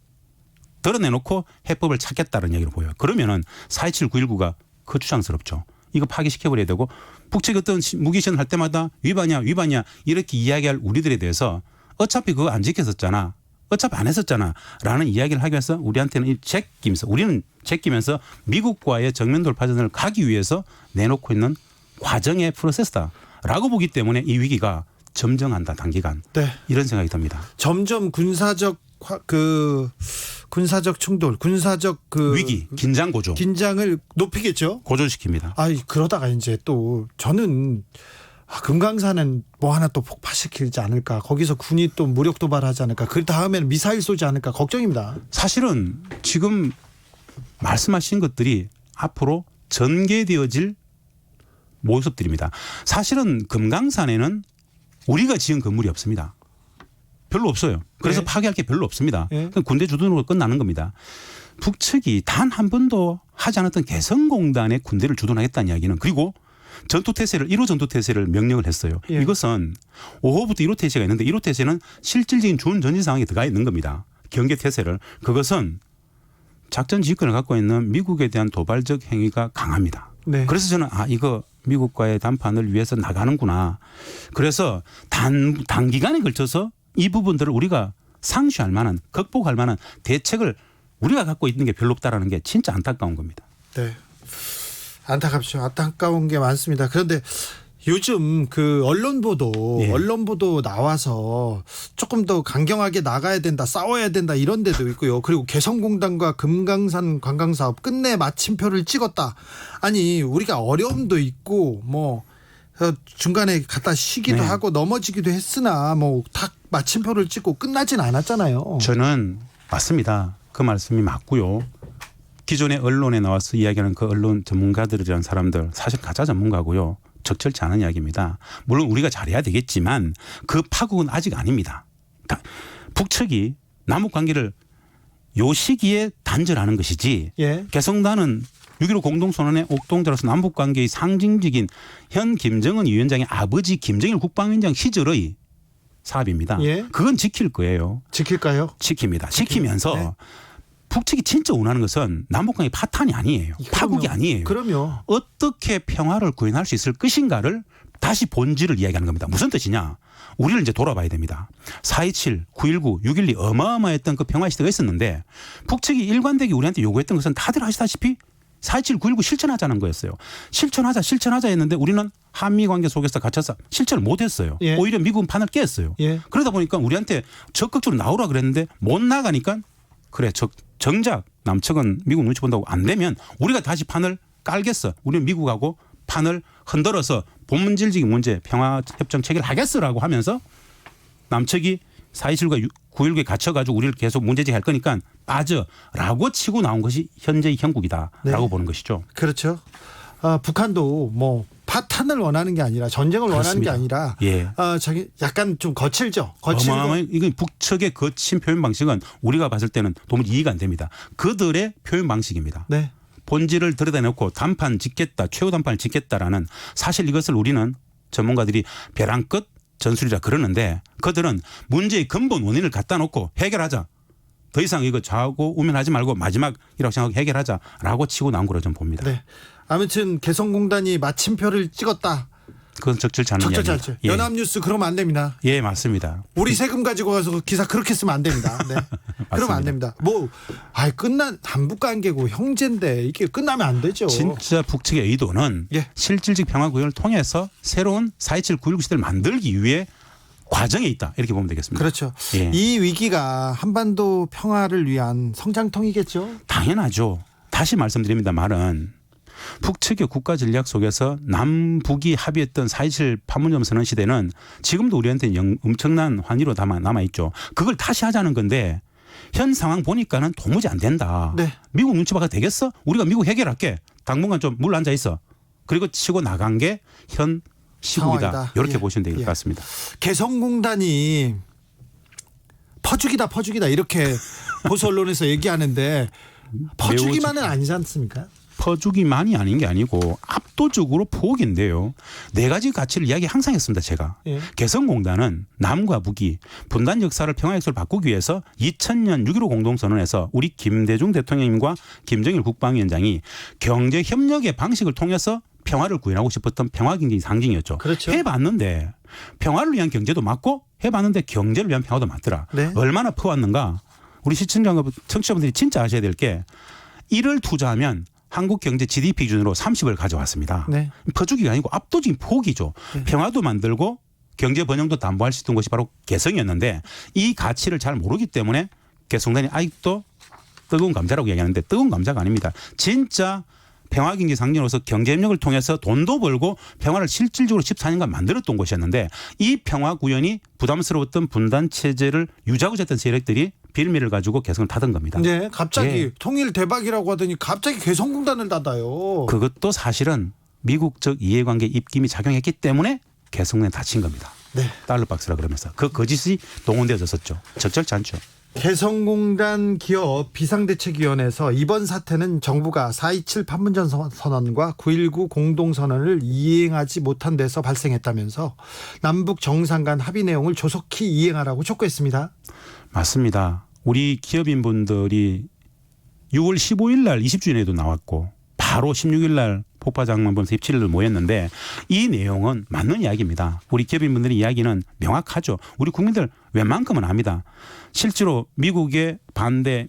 드러내놓고 해법을 찾겠다는 얘기를 보여요. 그러면은 4.27, 9.19가 거추장스럽죠. 이거 파기시켜버려야 되고 북측이 어떤 무기시전 할 때마다 위반이야 이렇게 이야기할 우리들에 대해서 어차피 그거 안 지켰었잖아. 어차피 안 했었잖아. 라는 이야기를 하기 위해서 우리한테는 우리는 제끼면서 미국과의 정면 돌파전을 가기 위해서 내놓고 있는 과정의 프로세스다라고 보기 때문에 이 위기가 점정한다 단기간. 네. 이런 생각이 듭니다. 점점 군사적 충돌, 군사적 위기, 긴장 고조. 긴장을 높이겠죠. 고조시킵니다. 아, 그러다가 이제 또 저는 금강산은 뭐 하나 또 폭파시키지 않을까. 거기서 군이 또 무력 도발하지 않을까. 그 다음에는 미사일 쏘지 않을까 걱정입니다. 사실은 지금 말씀하신 것들이 앞으로 전개되어질 모습들입니다. 사실은 금강산에는 우리가 지은 건물이 없습니다. 별로 없어요. 그래서 네. 파괴할 게 별로 없습니다. 네. 군대 주둔으로 끝나는 겁니다. 북측이 단 한 번도 하지 않았던 개성공단의 군대를 주둔하겠다는 이야기는 그리고 1호 전투태세를 명령을 했어요. 예. 이것은 5호부터 1호 태세가 있는데 1호 태세는 실질적인 준전진 상황에 들어가 있는 겁니다. 경계태세를. 그것은 작전 지휘권을 갖고 있는 미국에 대한 도발적 행위가 강합니다. 네. 그래서 저는 이거 미국과의談판을 위해서 나가는구나. 그래서 단기간에 걸쳐서 이 부분들을 우리가 상쇄할 만한 극복할 만한 대책을 우리가 갖고 있는 게 별로 없다라는 게 진짜 안타까운 겁니다. 네. 안타깝죠. 안타까운 게 많습니다. 그런데 요즘 언론 보도 나와서 조금 더 강경하게 나가야 된다, 싸워야 된다 이런 데도 있고요. 그리고 개성공단과 금강산 관광사업 끝내 마침표를 찍었다. 아니 우리가 어려움도 있고 중간에 갖다 쉬기도 하고 넘어지기도 했으나 다 마침표를 찍고 끝나진 않았잖아요. 저는 맞습니다. 그 말씀이 맞고요. 기존의 언론에 나와서 이야기하는 그 언론 전문가들이라는 사람들 사실 가짜 전문가고요. 적절치 않은 이야기입니다. 물론 우리가 잘해야 되겠지만 그 파국은 아직 아닙니다. 북측이 남북관계를 요 시기에 단절하는 것이지 예. 개성단은 6.15 공동선언의 옥동자로서 남북관계의 상징적인 현 김정은 위원장의 아버지 김정일 국방위원장 시절의 사업입니다. 예. 그건 지킬 거예요. 지킬까요? 지킵니다. 지키면서 네. 북측이 진짜 원하는 것은 남북관계 파탄이 아니에요. 파국이 아니에요. 그럼요. 어떻게 평화를 구현할 수 있을 것인가를 다시 본질을 이야기하는 겁니다. 무슨 뜻이냐. 우리를 이제 돌아봐야 됩니다. 4.27, 9.19, 6.12 어마어마했던 그 평화 시대가 있었는데 북측이 일관되게 우리한테 요구했던 것은 다들 아시다시피 4.27, 9.19 실천하자는 거였어요. 실천하자 했는데 우리는 한미 관계 속에서 갇혀서 실천을 못했어요. 예. 오히려 미국은 판을 깼어요. 예. 그러다 보니까 우리한테 적극적으로 나오라 그랬는데 못 나가니까 그래 정작 남측은 미국 눈치 본다고 안 되면 우리가 다시 판을 깔겠어. 우리는 미국하고 판을 흔들어서 본질적인 문제 평화협정 체결을 하겠어라고 하면서 남측이 4.27과 9.19에 갇혀가지고 우리를 계속 문제제기할 거니까 빠져라고 치고 나온 것이 현재의 형국이다라고 네. 보는 것이죠. 그렇죠. 북한도 파탄을 원하는 게 아니라 전쟁을 원하는 게 아니라 자기 약간 좀 거칠죠. 어마어마한 이건 북측의 거친 표현 방식은 우리가 봤을 때는 도무지 이해가 안 됩니다. 그들의 표현 방식입니다. 네. 본질을 들여다놓고 단판 짓겠다, 최후 단판을 짓겠다라는 사실 이것을 우리는 전문가들이 벼랑 끝 전술이라 그러는데 그들은 문제의 근본 원인을 갖다 놓고 해결하자. 더 이상 이거 좌우고 우면하지 말고 마지막이라고 생각하고 해결하자라고 치고 나온 거로 좀 봅니다. 네. 아무튼 개성공단이 마침표를 찍었다. 그건 적절치 않은 적절치 이야기입니다. 않죠. 연합뉴스 그러면 안 됩니다. 예, 맞습니다. 우리 세금 가지고 가서 기사 그렇게 쓰면 안 됩니다. 네. 그러면 안 됩니다. 끝난 남북 관계고 형제인데 이게 끝나면 안 되죠. 진짜 북측의 의도는 예. 실질적 평화구현을 통해서 새로운 4.27 9.19 시대를 만들기 위해 과정에 있다. 이렇게 보면 되겠습니다. 그렇죠. 예. 이 위기가 한반도 평화를 위한 성장통이겠죠. 당연하죠. 다시 말씀드립니다만은 북측의 국가 전략 속에서 남북이 합의했던 4.27 판문점 선언 시대는 지금도 우리한테는 엄청난 환희로 남아있죠. 그걸 다시 하자는 건데 현 상황 보니까는 도무지 안 된다. 네. 미국 눈치 봐도 되겠어? 우리가 미국 해결할게. 당분간 좀 물 앉아 있어. 그리고 치고 나간 게 현 시국이다. 상황이다. 이렇게 예. 보시면 될 것 예. 같습니다. 개성공단이 퍼주기다 이렇게 보수 언론에서 얘기하는데 퍼주기만은 아니지 않습니까? 퍼주기만이 아닌 게 아니고 압도적으로 포기인데요. 네 가지 가치를 이야기 항상 했습니다. 제가. 예. 개성공단은 남과 북이 분단 역사를 평화 역사를 바꾸기 위해서 2000년 6.15 공동선언에서 우리 김대중 대통령님과 김정일 국방위원장이 경제협력의 방식을 통해서 평화를 구현하고 싶었던 평화경제의 상징이었죠. 그렇죠. 해봤는데 평화를 위한 경제도 맞고 해봤는데 경제를 위한 평화도 맞더라. 네. 얼마나 퍼왔는가. 우리 시청자와 청취자분들이 진짜 아셔야 될 게 1을 투자하면 한국 경제 GDP 기준으로 30을 가져왔습니다. 네. 퍼주기가 아니고 압도적인 포기죠. 네. 평화도 만들고 경제 번영도 담보할 수 있던 것이 바로 개성이었는데 이 가치를 잘 모르기 때문에 개성단이 아직도 뜨거운 감자라고 얘기하는데 뜨거운 감자가 아닙니다. 진짜 평화경제 상징으로서 경제협력을 통해서 돈도 벌고 평화를 실질적으로 14년간 만들었던 곳이었는데 이 평화 구현이 부담스러웠던 분단 체제를 유지하고자 했던 세력들이 빌미를 가지고 개성을 타던 겁니다. 네, 갑자기 예. 통일 대박이라고 하더니 갑자기 개성공단을 닫아요. 그것도 사실은 미국적 이해관계 입김이 작용했기 때문에 개성공단이 닫힌 겁니다. 네. 달러박스라 그러면서 그 거짓이 동원되어졌었죠. 적절치 않죠. 개성공단 기업 비상대책위원회에서 이번 사태는 정부가 4.27 판문점 선언과 9.19 공동선언을 이행하지 못한 데서 발생했다면서 남북 정상 간 합의 내용을 조속히 이행하라고 촉구했습니다. 맞습니다. 우리 기업인분들이 6월 15일 날 20주년에도 나왔고 바로 16일 날 폭파장만 보면서 17일을 모였는데 이 내용은 맞는 이야기입니다. 우리 기업인분들의 이야기는 명확하죠. 우리 국민들 웬만큼은 압니다. 실제로 미국의 반대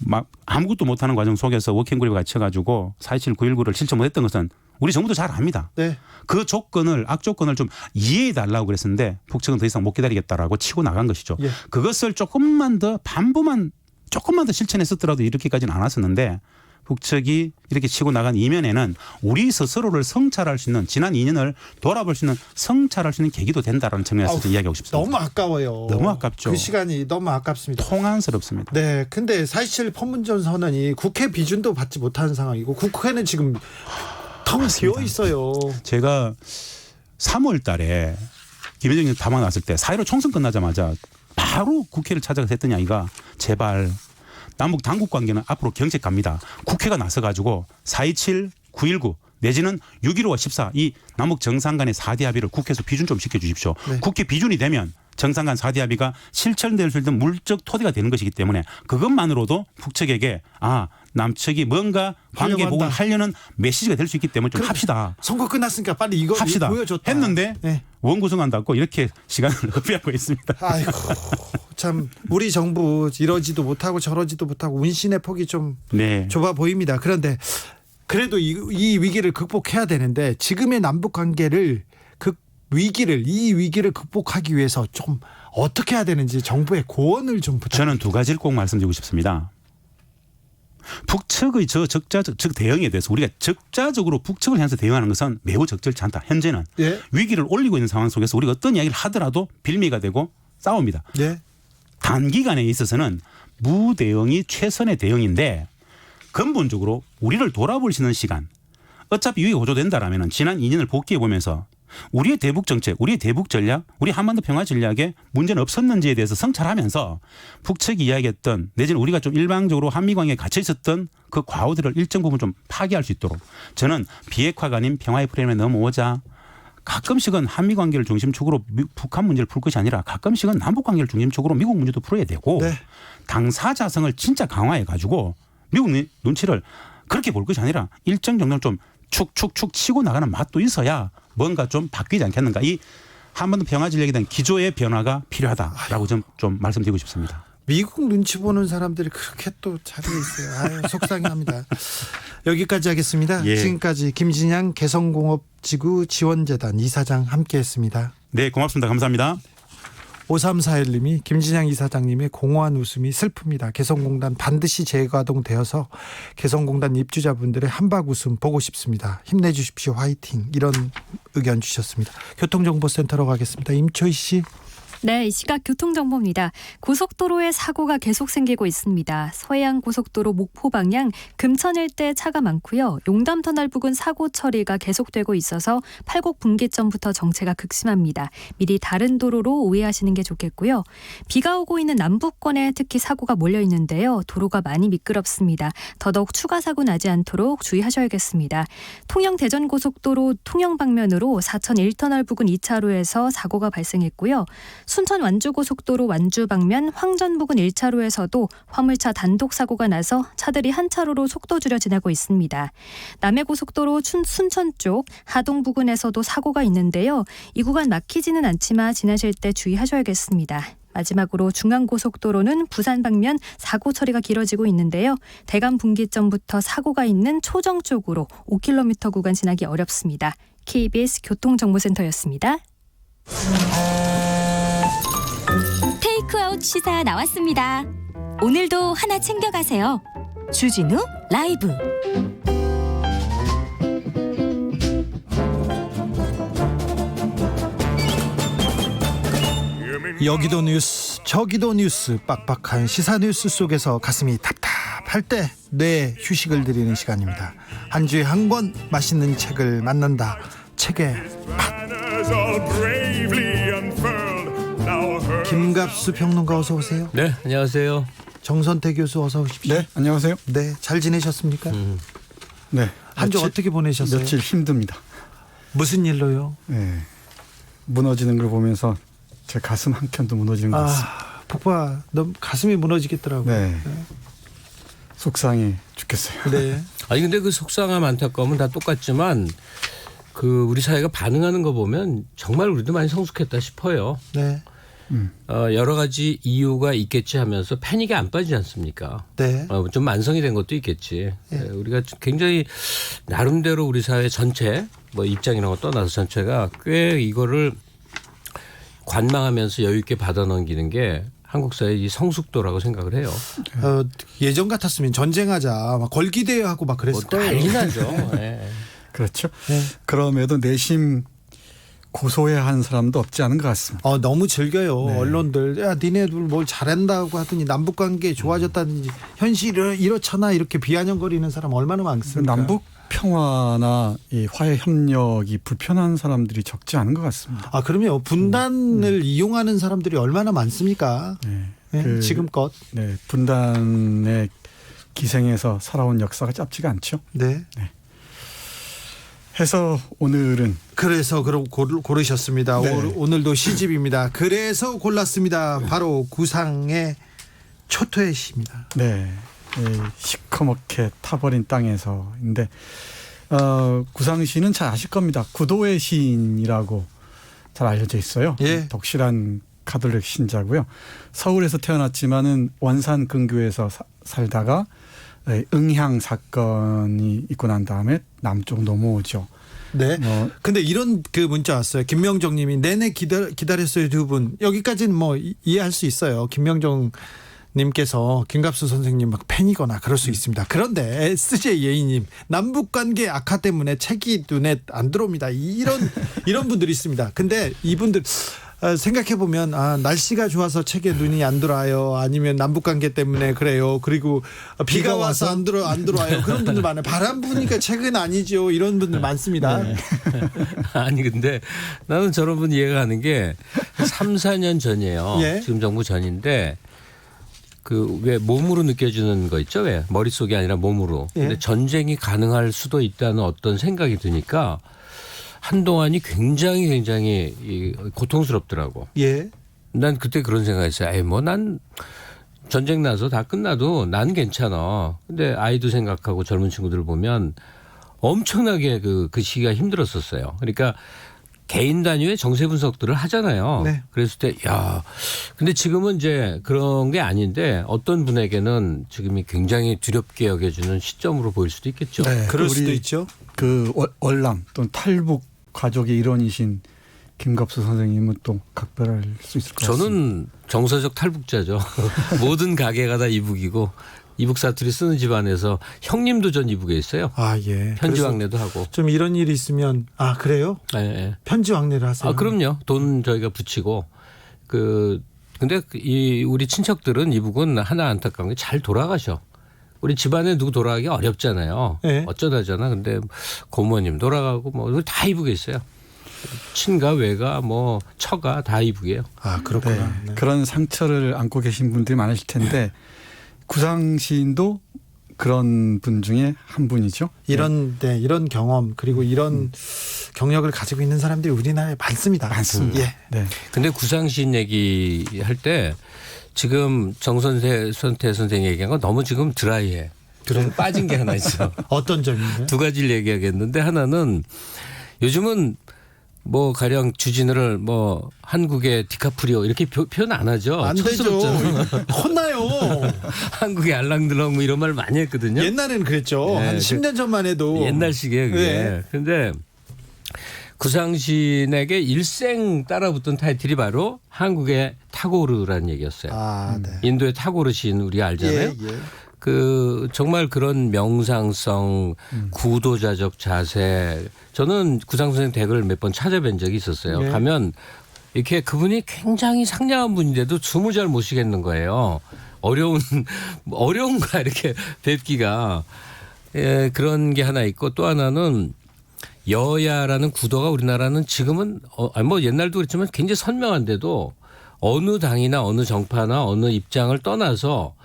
막 아무것도 못하는 과정 속에서 워킹그룹에 갇혀가지고 4.27 9.19를 실천 못했던 것은 우리 정부도 잘 압니다. 네. 그 악조건을 좀 이해해달라고 그랬었는데 북측은 더 이상 못 기다리겠다라고 치고 나간 것이죠. 예. 그것을 조금만 더 실천했었더라도 이렇게까지는 안 왔었는데 북측이 이렇게 치고 나간 이면에는 우리 스스로를 성찰할 수 있는 지난 2년을 돌아볼 수 있는 성찰할 수 있는 계기도 된다라는 측면에서 이야기하고 싶습니다. 너무 아까워요. 너무 아깝죠. 그 시간이 너무 아깝습니다. 통한스럽습니다. 네, 근데 4.27 판문점 선언이 국회 비준도 받지 못하는 상황이고 국회는 지금 텅 비어 있어요. 제가 3월 달에 김대중 담화 났을 때 4.15 총선 끝나자마자 바로 국회를 찾아가서 했더니 아이가 제발 남북 당국 관계는 앞으로 경색 갑니다. 국회가 나서가지고 4.27, 9.19 내지는 6.15와 14 이 남북 정상 간의 4대 합의를 국회에서 비준 좀 시켜주십시오. 네. 국회 비준이 되면 정상 간 4대 합의가 실천될 수 있는 물적 토대가 되는 것이기 때문에 그것만으로도 북측에게 남측이 뭔가 관계 복원을 하려는 메시지가 될 수 있기 때문에 좀 합시다. 선거 끝났으니까 빨리 이거 합시다. 보여줬다. 했는데 네. 원구성한다고 이렇게 시간을 낭비하고 있습니다. 아이고 참 우리 정부 이러지도 못하고 저러지도 못하고 운신의 폭이 좀 네. 좁아 보입니다. 그런데 그래도 이 위기를 극복해야 되는데 지금의 남북 관계를 이 위기를 극복하기 위해서 좀 어떻게 해야 되는지 정부의 고언을 좀 부탁드립니다. 저는 두 가지를 꼭 말씀드리고 싶습니다. 북측의 즉 대응에 대해서 우리가 적자적으로 북측을 향해서 대응하는 것은 매우 적절치 않다. 현재는 예. 위기를 올리고 있는 상황 속에서 우리가 어떤 이야기를 하더라도 빌미가 되고 싸웁니다. 예. 단기간에 있어서는 무대응이 최선의 대응인데 근본적으로 우리를 돌아볼 수 있는 시간 어차피 위기가 고조된다라면 지난 2년을 복귀해 보면서 우리의 대북 정책, 우리의 대북 전략, 우리 한반도 평화 전략에 문제는 없었는지에 대해서 성찰하면서 북측이 이야기했던 내지는 우리가 좀 일방적으로 한미관계에 갇혀 있었던 그 과오들을 일정 부분 좀 파기할 수 있도록 저는 비핵화가 아닌 평화의 프레임에 넘어오자 가끔씩은 한미 관계를 중심축으로 북한 문제를 풀 것이 아니라 가끔씩은 남북 관계를 중심축으로 미국 문제도 풀어야 되고 네. 당사자성을 진짜 강화해 가지고 미국 눈치를 그렇게 볼 것이 아니라 일정 정도는 좀 축축축 치고 나가는 맛도 있어야 뭔가 좀 바뀌지 않겠는가. 이 한반도 평화 전략에 대한 기조의 변화가 필요하다라고 좀 말씀드리고 싶습니다. 미국 눈치 보는 사람들이 그렇게 또 자리에 있어요. 아유, 속상해합니다. 여기까지 하겠습니다. 예. 지금까지 김진양 개성공업지구 지원재단 이사장 함께했습니다. 네, 고맙습니다. 감사합니다. 5341님이 김진양 이사장님의 공허한 웃음이 슬픕니다. 개성공단 반드시 재가동되어서 개성공단 입주자분들의 한박 웃음 보고 싶습니다. 힘내주십시오. 화이팅. 이런 의견 주셨습니다. 교통정보센터로 가겠습니다. 임초희 씨. 네, 이 시각 교통정보입니다. 고속도로에 사고가 계속 생기고 있습니다. 서해안 고속도로 목포 방향 금천 일대 차가 많고요. 용담터널 부근 사고 처리가 계속되고 있어서 팔곡 분기점부터 정체가 극심합니다. 미리 다른 도로로 우회하시는 게 좋겠고요. 비가 오고 있는 남부권에 특히 사고가 몰려 있는데요. 도로가 많이 미끄럽습니다. 더더욱 추가 사고 나지 않도록 주의하셔야겠습니다. 통영 대전 고속도로 통영 방면으로 사천 1터널 부근 2차로에서 사고가 발생했고요. 순천 완주고속도로 완주 방면 황전 부근 1차로에서도 화물차 단독 사고가 나서 차들이 한 차로로 속도 줄여 지나고 있습니다. 남해고속도로 순천 쪽 하동 부근에서도 사고가 있는데요. 이 구간 막히지는 않지만 지나실 때 주의하셔야겠습니다. 마지막으로 중앙고속도로는 부산 방면 사고 처리가 길어지고 있는데요. 대감 분기점부터 사고가 있는 초정 쪽으로 5km 구간 지나기 어렵습니다. KBS 교통정보센터였습니다. 테이크아웃 시사 나왔습니다. 오늘도 하나 챙겨가세요. 주진우 라이브. 여기도 뉴스 저기도 뉴스 빡빡한 시사 뉴스 속에서 가슴이 답답할 때 뇌 휴식을 드리는 시간입니다. 한 주에 한 권 맛있는 책을 만난다. 책의 맛. 김갑수 평론가 어서 오세요. 네, 안녕하세요. 정선태 교수 어서 오십시오. 네, 안녕하세요. 네, 잘 지내셨습니까? 네, 한 주 어떻게 보내셨어요? 며칠 힘듭니다. 무슨 일로요? 네, 무너지는 걸 보면서 제 가슴 한 켠도 무너지는 것 같습니다. 복바, 너 가슴이 무너지겠더라고요. 네, 속상해 죽겠어요. 네. 아니 근데 그 속상함 안타까움은 다 똑같지만 그 우리 사회가 반응하는 거 보면 정말 우리도 많이 성숙했다 싶어요. 네. 여러 가지 이유가 있겠지 하면서 패닉이 안 빠지지 않습니까? 네. 좀 만성이 된 것도 있겠지. 우리가 굉장히 나름대로 우리 사회 전체 뭐 입장이나 거 떠나서 전체가 꽤 이거를 관망하면서 여유 있게 받아 넘기는 게 한국 사회의 이 성숙도라고 생각을 해요. 예전 같았으면 전쟁하자 막 걸기대회하고 막 그랬을 거예요. 난리 나죠. 네. 그렇죠. 네. 그럼에도 내심 고소해한 사람도 없지 않은 것 같습니다. 너무 즐겨요. 네. 언론들. 야, 니네들 뭘 잘한다고 하더니 남북관계 좋아졌다든지 현실이 이렇잖아 이렇게 비아냥거리는 사람 얼마나 많습니까? 남북 평화나 이 화해 협력이 불편한 사람들이 적지 않은 것 같습니다. 그럼요. 분단을 이용하는 사람들이 얼마나 많습니까? 네, 네, 지금껏. 네, 분단의 기생에서 살아온 역사가 짧지가 않죠. 네. 해서 오늘은 그래서 그럼 고르셨습니다. 네. 오늘도 시집입니다. 그래서 골랐습니다. 바로 구상의 초토의 시입니다. 네, 시커멓게 타버린 땅에서인데 구상 시는 잘 아실 겁니다. 구도의 시인이라고 잘 알려져 있어요. 예. 독실한 가톨릭 신자고요. 서울에서 태어났지만은 원산 근교에서 살다가 응향 사건이 있고 난 다음에 남쪽 넘어오죠. 네. 근데 이런 그 문자 왔어요. 김명정 님이 내내 기다렸어요 두 분. 여기까지는 뭐 이해할 수 있어요. 김명정 님께서 김갑수 선생님 막 팬이거나 그럴 수 있습니다. 그런데 SJ 예인님 남북관계 악화 때문에 책이 눈에 안 들어옵니다. 이런 분들이 있습니다. 근데 이분들 생각해 보면 날씨가 좋아서 책에 눈이 안 들어와요. 아니면 남북관계 때문에 그래요. 그리고 비가 와서 안 들어와요. 그런 분들 많아요. 바람 부니까 책은 아니죠. 이런 분들 많습니다. 네. 아니 근데 나는 저런 분 이해가 가는 게 3, 4년 전이에요. 예. 지금 정부 전인데 그 왜 몸으로 느껴지는 거 있죠? 왜 머릿속이 아니라 몸으로. 예. 근데 전쟁이 가능할 수도 있다는 어떤 생각이 드니까 한동안이 굉장히 고통스럽더라고. 예. 난 그때 그런 생각했어요. 에이, 뭐 난 전쟁 나서 다 끝나도 난 괜찮아. 근데 아이도 생각하고 젊은 친구들을 보면 엄청나게 그 시기가 힘들었었어요. 그러니까 개인 단위의 정세 분석들을 하잖아요. 네. 그랬을 때, 야, 근데 지금은 이제 그런 게 아닌데 어떤 분에게는 지금이 굉장히 두렵게 여겨지는 시점으로 보일 수도 있겠죠. 네, 그럴 우리 수도 있죠. 그 월남 또는 탈북 가족의 일원이신 김갑수 선생님은 또 각별할 수 있을 것 같습니다. 저는 정서적 탈북자죠. 모든 가게가 다 이북이고 이북 사투리 쓰는 집안에서 형님도 전 이북에 있어요. 아, 예. 편지 그래서 왕래도 하고. 좀 이런 일이 있으면 아, 그래요? 예, 예. 편지 왕래를 하세요. 아, 그럼요. 돈 저희가 붙이고 근데 이 우리 친척들은 이북은 하나 안타까운 게 잘 돌아가셔. 우리 집안에 누구 돌아가기 어렵잖아요. 네. 어쩌다잖아. 근데 고모님 돌아가고 뭐 다 이북에 있어요. 친가 외가 뭐 처가 다 이북이에요. 아, 그렇구나. 네. 그런 상처를 안고 계신 분들이 많으실 텐데 구상 시인도 그런 분 중에 한 분이죠. 이런 경험 그리고 이런 경력을 가지고 있는 사람들이 우리나라에 많습니다. 많습니다. 예. 네. 근데 구상시인 얘기할 때 지금 정선태 선생 얘기한 건 너무 지금 드라이해. 좀 빠진 게 하나 있어. 어떤 점인가요? 두 가지를 얘기하겠는데 하나는 요즘은 뭐 가령 주진우를 뭐 한국의 디카프리오 이렇게 표현 안 하죠. 안 되죠. 촌스럽잖아요. 혼나요. 한국의 알랑드랑 뭐 이런 말 많이 했거든요. 옛날에는 그랬죠. 네, 한 10년 전만 해도. 옛날식이에요, 그게. 네. 근데 구상신에게 일생 따라붙던 타이틀이 바로 한국의 타고르라는 얘기였어요. 아, 네. 인도의 타고르 시인 우리가 알잖아요. 예. 그 정말 그런 명상성, 구도자적 자세. 저는 구상 선생 댁을 몇 번 찾아뵌 적이 있었어요. 네. 가면 이렇게 그분이 굉장히 상냥한 분인데도 숨을 잘 못 쉬겠는 거예요. 어려운 거야 이렇게 뵙기가. 예, 그런 게 하나 있고 또 하나는 여야라는 구도가 우리나라는 지금은 뭐 옛날도 그랬지만 굉장히 선명한데도 어느 당이나 어느 정파나 어느 입장을 떠나서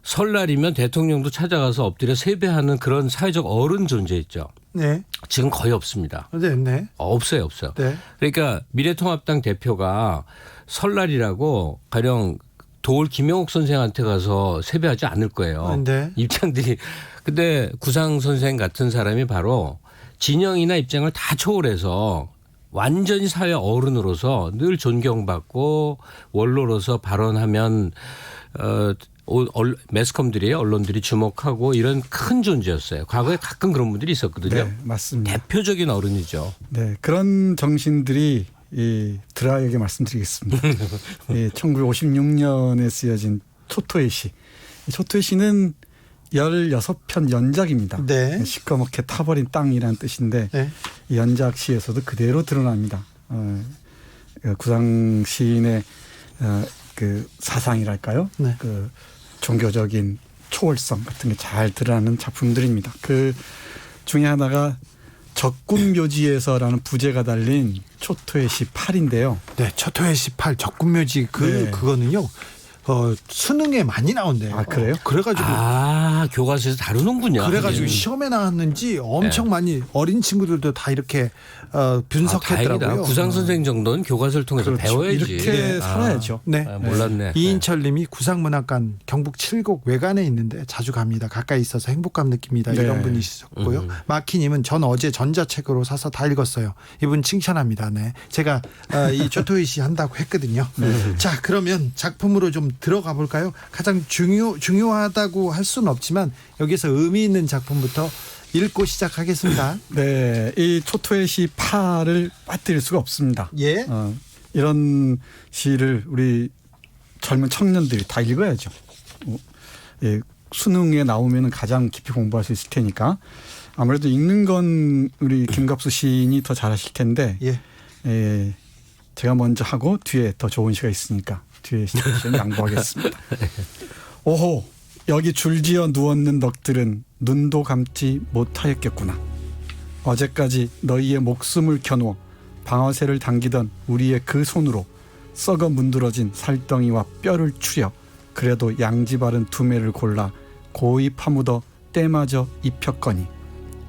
설날이면 대통령도 찾아가서 엎드려 세배하는 그런 사회적 어른 존재 있죠. 네. 지금 거의 없습니다. 네. 없어요. 네. 그러니까 미래통합당 대표가 설날이라고 가령 도올 김영옥 선생한테 가서 세배하지 않을 거예요. 네. 입장들이. 근데 구상 선생 같은 사람이 바로 진영이나 입장을 다 초월해서 완전히 사회 어른으로서 늘 존경받고 원로로서 발언하면 매스컴들이 언론들이 주목하고 이런 큰 존재였어요. 과거에 가끔 그런 분들이 있었거든요. 네, 맞습니다. 대표적인 어른이죠. 네, 그런 정신들이 이 드라이에게 말씀드리겠습니다. 1956년에 쓰여진 초토의 시. 이 초토의 시는 16편 연작입니다. 네. 시꺼멓게 타버린 땅이라는 뜻인데 네. 이 연작 시에서도 그대로 드러납니다. 구상 시인의 그 사상이랄까요? 네. 그 종교적인 초월성 같은 게 잘 드러나는 작품들입니다. 그 중에 하나가 적군묘지에서라는 부제가 달린 초토의 시 8인데요. 네, 초토의 18 적군묘지 그거는요. 수능에 많이 나온대요. 아, 그래요? 그래가지고 교과서에서 다루는군요. 그래가지고 시험에 나왔는지 엄청 많이 어린 친구들도 다 이렇게 분석했더라고요. 다행이다. 구상 선생 정도는 교과서를 통해서 그렇죠. 배워야지. 이렇게 살아야죠. 네. 몰랐네. 이인철님이 구상문학관 경북 칠곡 외관에 있는데 자주 갑니다. 가까이 있어서 행복감 느낍니다. 네. 이런 분이셨고요. 마키님은 전 어제 전자책으로 사서 다 읽었어요. 이분 칭찬합니다. 네, 제가 이 초토의 시 한다고 했거든요. 자, 그러면 작품으로 좀 들어가 볼까요? 가장 중요하다고 할 수는 없지만 여기서 의미 있는 작품부터 읽고 시작하겠습니다. 네, 이 초토의 시 8을 빠뜨릴 수가 없습니다. 예. 이런 시를 우리 젊은 청년들이 다 읽어야죠. 예, 수능에 나오면 가장 깊이 공부할 수 있을 테니까 아무래도 읽는 건 우리 김갑수 시인이 더 잘하실 텐데 예, 제가 먼저 하고 뒤에 더 좋은 시가 있으니까 뒤에 시는 양보하겠습니다. 오호, 여기 줄지어 누웠는 넋들은 눈도 감지 못하였겠구나. 어제까지 너희의 목숨을 겨누어 방아쇠를 당기던 우리의 그 손으로 썩어 문드러진 살덩이와 뼈를 추려 그래도 양지 바른 두매를 골라 고이 파묻어 때마저 입혔거니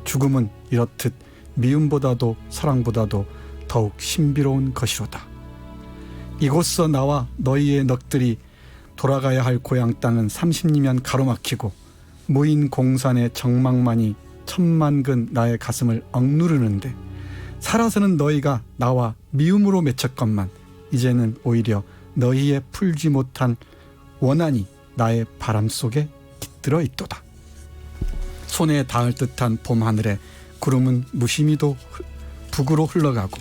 죽음은 이렇듯 미움보다도 사랑보다도 더욱 신비로운 것이로다. 이곳서 나와 너희의 넋들이 돌아가야 할 고향 땅은 30리면 가로막히고 무인 공산의 정막만이 천만근 나의 가슴을 억누르는데 살아서는 너희가 나와 미움으로 맺혔건만 이제는 오히려 너희의 풀지 못한 원한이 나의 바람 속에 깃들어 있도다. 손에 닿을 듯한 봄하늘에 구름은 무심히도 북으로 흘러가고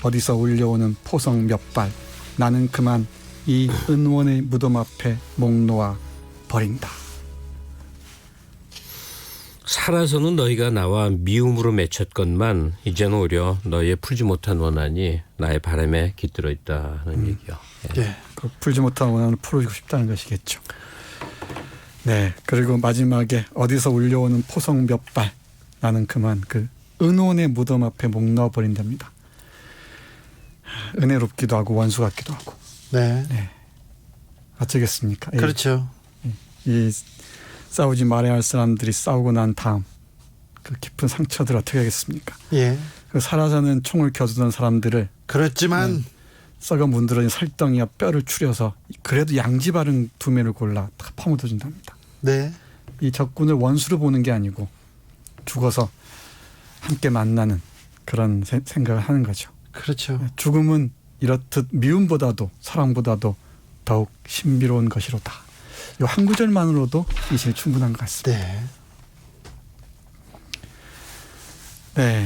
어디서 울려오는 포성 몇 발 나는 그만 이 은원의 무덤 앞에 목 놓아 버린다. 살아서는 너희가 나와 미움으로 맺혔건만 이제는 오히려 너희의 풀지 못한 원한이 나의 바람에 깃들어 있다는 얘기요. 예. 그 풀지 못한 원한을 풀어주고 싶다는 것이겠죠. 네. 그리고 마지막에 어디서 울려오는 포성 몇 발 나는 그만 그 은원의 무덤 앞에 목 놓아 버린답니다. 은혜롭기도 하고 원수 같기도 하고. 네. 네. 어쩌겠습니까? 그렇죠. 이 싸우지 말아야 할 사람들이 싸우고 난 다음 그 깊은 상처들 어떻게 하겠습니까? 예. 그 살아서는 총을 겨두던 사람들을 그렇지만 썩어 문드러진 살덩이와 뼈를 추려서 그래도 양지바른 두 면을 골라 다 파묻어 준답니다. 네. 이 적군을 원수로 보는 게 아니고 죽어서 함께 만나는 그런 생각을 하는 거죠. 그렇죠. 죽음은 이렇듯 미움보다도 사랑보다도 더욱 신비로운 것이로다. 이 한 구절만으로도 이 시는 충분한 것 같습니다. 네. 네.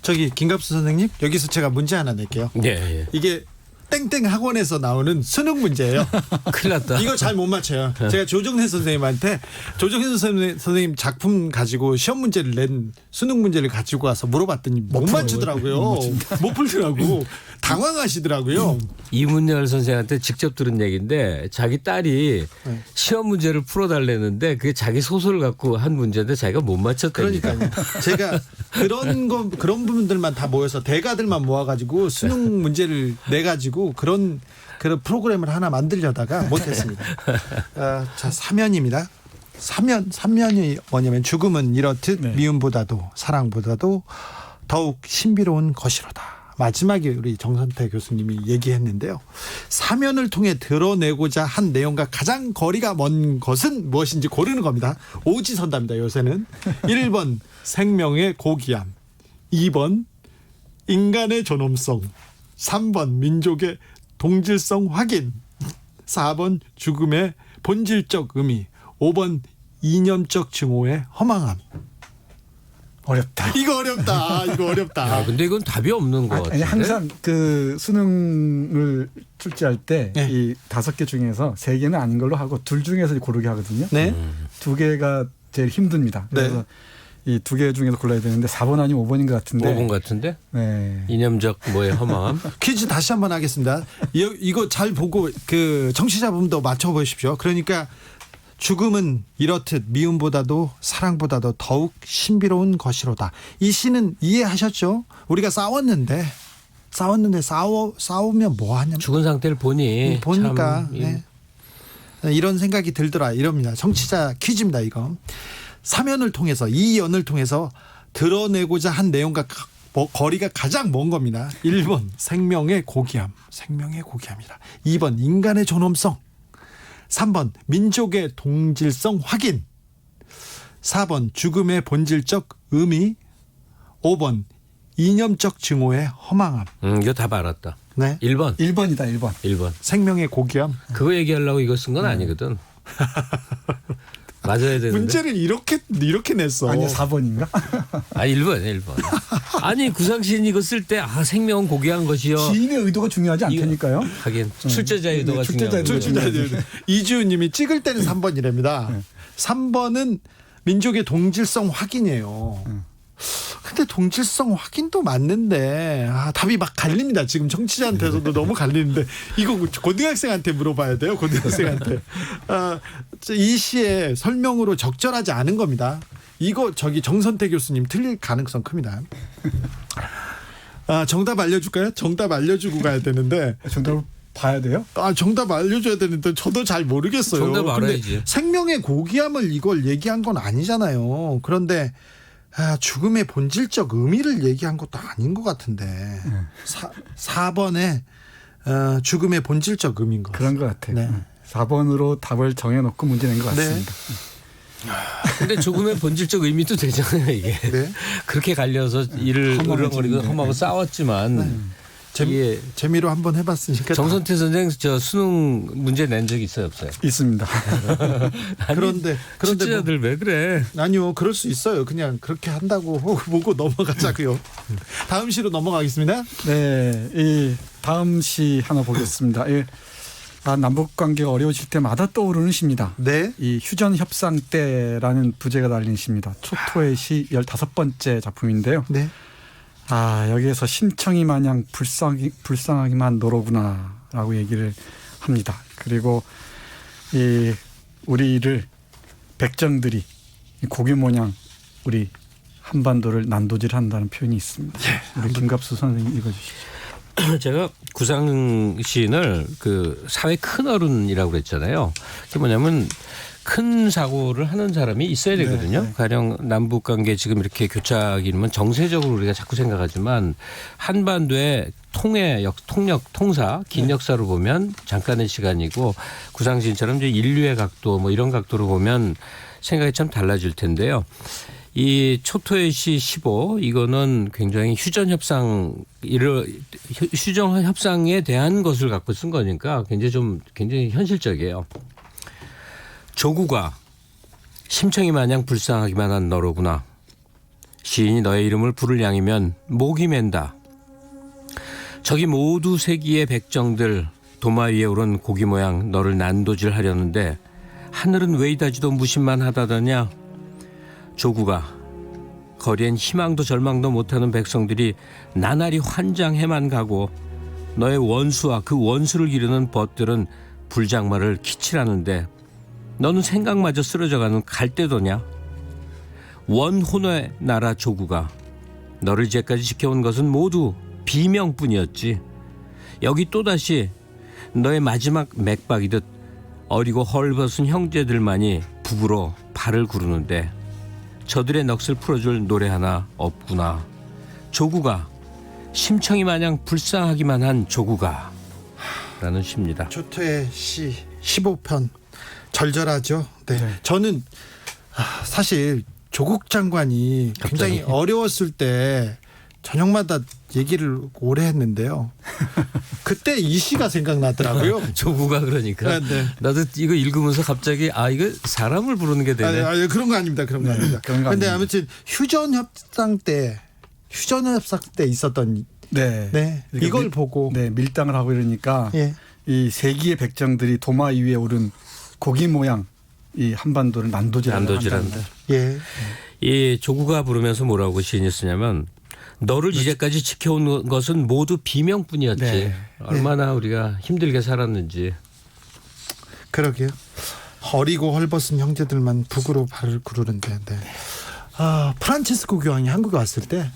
저기 김갑수 선생님 여기서 제가 문제 하나 낼게요. 예. 이게 땡땡 학원에서 나오는 수능 문제예요. 큰일 났다. 이거 잘 못 맞춰요. 제가 조정현 선생님한테 조정현 선생님 작품 가지고 시험 문제를 낸 수능 문제를 가지고 와서 물어봤더니 못 맞추더라고요. 못 풀더라고. 당황하시더라고요. 이문열 선생한테 직접 들은 얘기인데 자기 딸이 네. 시험 문제를 풀어달랬는데 그게 자기 소설을 갖고 한 문제인데 자기가 못 맞췄다니까. 그러니까요. 제가 그런 부분들만 다 모여서 대가들만 모아가지고 수능 문제를 내 가지고 그런 프로그램을 하나 만들려다가 못했습니다. 자, 사면입니다. 사면이 뭐냐면 죽음은 이렇듯 네. 미움보다도 사랑보다도 더욱 신비로운 것이로다. 마지막에 우리 정선태 교수님이 얘기했는데요. 사면을 통해 드러내고자 한 내용과 가장 거리가 먼 것은 무엇인지 고르는 겁니다. 오지선답니다. 요새는 1번 생명의 고귀함, 2번 인간의 존엄성, 3번 민족의 동질성 확인, 4번 죽음의 본질적 의미, 5번 이념적 증오의 허망함. 어렵다. 이거 어렵다. 아, 근데 이건 답이 없는 것 같은데. 아니, 항상 그 수능을 출제할 때 네. 이 5개 중에서 3개는 아닌 걸로 하고 둘 중에서 고르게 하거든요. 네. 2개가 제일 힘듭니다. 그래서 이 2개 중에서 골라야 되는데 4번 아니면 5번인 것 같은데. 5번 같은데? 네. 이념적 뭐의 허망함? 퀴즈 다시 한번 하겠습니다. 이거 잘 보고 그 청취자분도 맞춰보십시오. 그러니까 죽음은 이렇듯 미움보다도 사랑보다도 더욱 신비로운 것이로다. 이 시는 이해하셨죠? 우리가 싸웠는데 싸우면 뭐 하냐? 죽은 상태를 보니까 보니까 참, 네. 이런 생각이 들더라 이럽니다. 청취자 퀴즈입니다. 이거 사면을 통해서 이 연을 통해서 드러내고자 한 내용과 거리가 가장 먼 겁니다. 1번 생명의 고귀함이라. 2번 인간의 존엄성, 3번 민족의 동질성 확인, 4번 죽음의 본질적 의미, 5번 이념적 증오의 허망함. 이거 답 알았다. 네. 1번. 1번이다. 1번. 생명의 고귀함. 그거 얘기하려고 이거 쓴 건 아니거든. 맞아야 되는데. 문제를 이렇게 냈어. 아니 4번인가? 아 1번. 아니 구상신 이거 쓸 때 생명은 고귀한 것이요. 지인의 의도가 중요하지 않다니까요. 하긴 출제자의 의도가 중요한 거죠. 이주은님이 찍을 때는 3번이랍니다. 3번은 민족의 동질성 확인이에요. 근데 동질성 확인도 맞는데 답이 막 갈립니다. 지금 청취자한테서도 너무 갈리는데 이거 고등학생한테 물어봐야 돼요. 고등학생한테. 이 시의 설명으로 적절하지 않은 겁니다. 이거 정선태 교수님 틀릴 가능성 큽니다. 정답 알려줄까요? 정답 알려주고 가야 되는데. 정답을 봐야 돼요? 정답 알려줘야 되는데 저도 잘 모르겠어요. 정답 알아야지. 근데 생명의 고귀함을 이걸 얘기한 건 아니잖아요. 그런데 죽음의 본질적 의미를 얘기한 것도 아닌 것 같은데 4번에 죽음의 본질적 의미인 것 그런 같습니다. 것 같아요. 네. 4번으로 답을 정해놓고 문제 낸 것 같습니다. 근데 조금의 본질적 의미도 되잖아요, 이게. 네. 그렇게 갈려서 일을 으렁거리고 험하고 싸웠지만 이게 재미로 한번 해봤으니까. 정선태 선생 저 수능 문제 낸 적 있어요, 없어요? 있습니다. 그런데 출제자들 왜 그래? 아니요, 그럴 수 있어요. 그냥 그렇게 한다고 보고 넘어가자고요. 다음 시로 넘어가겠습니다. 네, 이 다음 시 하나 보겠습니다. 남북 관계가 어려워질 때마다 떠오르는 시입니다. 네. 이 휴전 협상 때라는 부제가 달린 시입니다. 초토의 시 15번째 작품인데요. 네. 여기에서 심청이 마냥 불쌍하기만 너로구나라고 얘기를 합니다. 그리고 이 우리를 백정들이 고기 모양 우리 한반도를 난도질한다는 표현이 있습니다. 우리 김갑수 선생님 읽어주시죠. 제가 구상 시인을 그 사회 큰 어른이라고 그랬잖아요. 그게 뭐냐면 큰 사고를 하는 사람이 있어야 되거든요. 네. 가령 남북 관계 지금 이렇게 교착이 되면 정세적으로 우리가 자꾸 생각하지만 한반도의 통력, 통사, 긴 역사로 보면 잠깐의 시간이고 구상 시인처럼 이제 인류의 각도 뭐 이런 각도로 보면 생각이 참 달라질 텐데요. 이 초토의 시 15 이거는 굉장히 휴전 협상에 대한 것을 갖고 쓴 거니까 굉장히 현실적이에요. 조국아 심청이 마냥 불쌍하기만 한 너로구나. 시인이 너의 이름을 부를 양이면 목이 맨다. 저기 모두 세기의 백정들 도마 위에 오른 고기 모양 너를 난도질하려는데 하늘은 왜 이다지도 무심만 하다더냐. 조국아 거리엔 희망도 절망도 못하는 백성들이 나날이 환장해만 가고 너의 원수와 그 원수를 기르는 벗들은 불장마를 키치라는데 너는 생각마저 쓰러져가는 갈대도냐. 원혼의 나라 조국아 너를 이제까지 지켜온 것은 모두 비명뿐이었지. 여기 또다시 너의 마지막 맥박이듯 어리고 헐벗은 형제들만이 북으로 발을 구르는데 저들의 넋을 풀어줄 노래 하나 없구나. 조국아 심청이 마냥 불쌍하기만 한 조국아 라는 시입니다. 초토의 시 15편 절절하죠. 네. 네. 저는 사실 조국 장관이 굉장히 갑자기? 어려웠을 때 저녁마다 얘기를 오래 했는데요. 그때 이 시가 생각나더라고요. 조국아 그러니까 네. 나도 이거 읽으면서 갑자기 이거 사람을 부르는 게 되네. 아니, 그런 거 아닙니다. 그런 거 아닙니다. 그런 거 근데 아닙니다. 아무튼 휴전 협상 때 있었던 네. 이걸 보고 밀당을 하고 이러니까 예. 이 세기의 백정들이 도마 위에 오른 고기 모양 이 한반도를 난도질한다. 예. 이 조국아 부르면서 뭐라고 시인이 쓰냐면 너를 이제까지 지켜온 것은 모두 비명뿐이었지. 네. 얼마나 우리가 힘들게 살았는지. 그러게요. 어리고 헐벗은 형제들만 북으로 발을 구르는데. 네. 프란치스코 교황이 한국에 왔을 때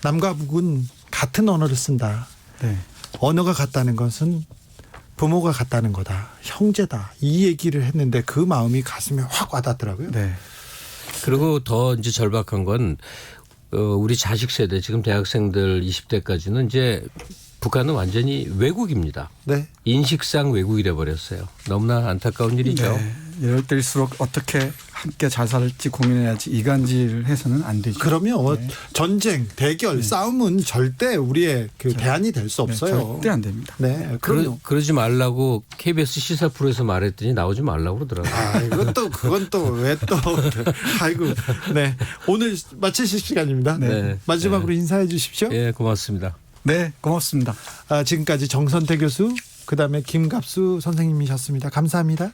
남과 북은 같은 언어를 쓴다. 네. 언어가 같다는 것은 부모가 같다는 거다. 형제다. 이 얘기를 했는데 그 마음이 가슴에 확 와닿더라고요. 네. 그리고 더 이제 절박한 건 우리 자식 세대 지금 대학생들 20대까지는 이제 북한은 완전히 외국입니다. 네. 인식상 외국이 돼버렸어요. 너무나 안타까운 일이죠. 네. 이럴 때일수록 어떻게 함께 잘 살지 고민해야지 이간질을 해서는 안 되죠. 그러면 네. 전쟁, 대결, 싸움은 절대 우리의 그 대안이 될 수 없어요. 절대 안 됩니다. 네, 그럼요. 그러지 말라고 KBS 시사 프로에서 말했더니 나오지 말라고 그러더라고요. 그건 또 왜 또 아이고. 네. 오늘 마치실 시간입니다. 네. 마지막으로 인사해 주십시오. 예, 고맙습니다. 네, 고맙습니다. 지금까지 정선태 교수, 그다음에 김갑수 선생님이셨습니다. 감사합니다.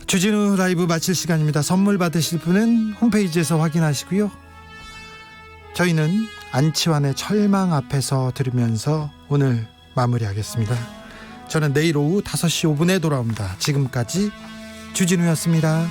주진우 라이브 마칠 시간입니다. 선물 받으실 분은 홈페이지에서 확인하시고요. 저희는 안치환의 철망 앞에서 들으면서 오늘 마무리하겠습니다. 저는 내일 오후 5시 5분에 돌아옵니다. 지금까지 주진우였습니다.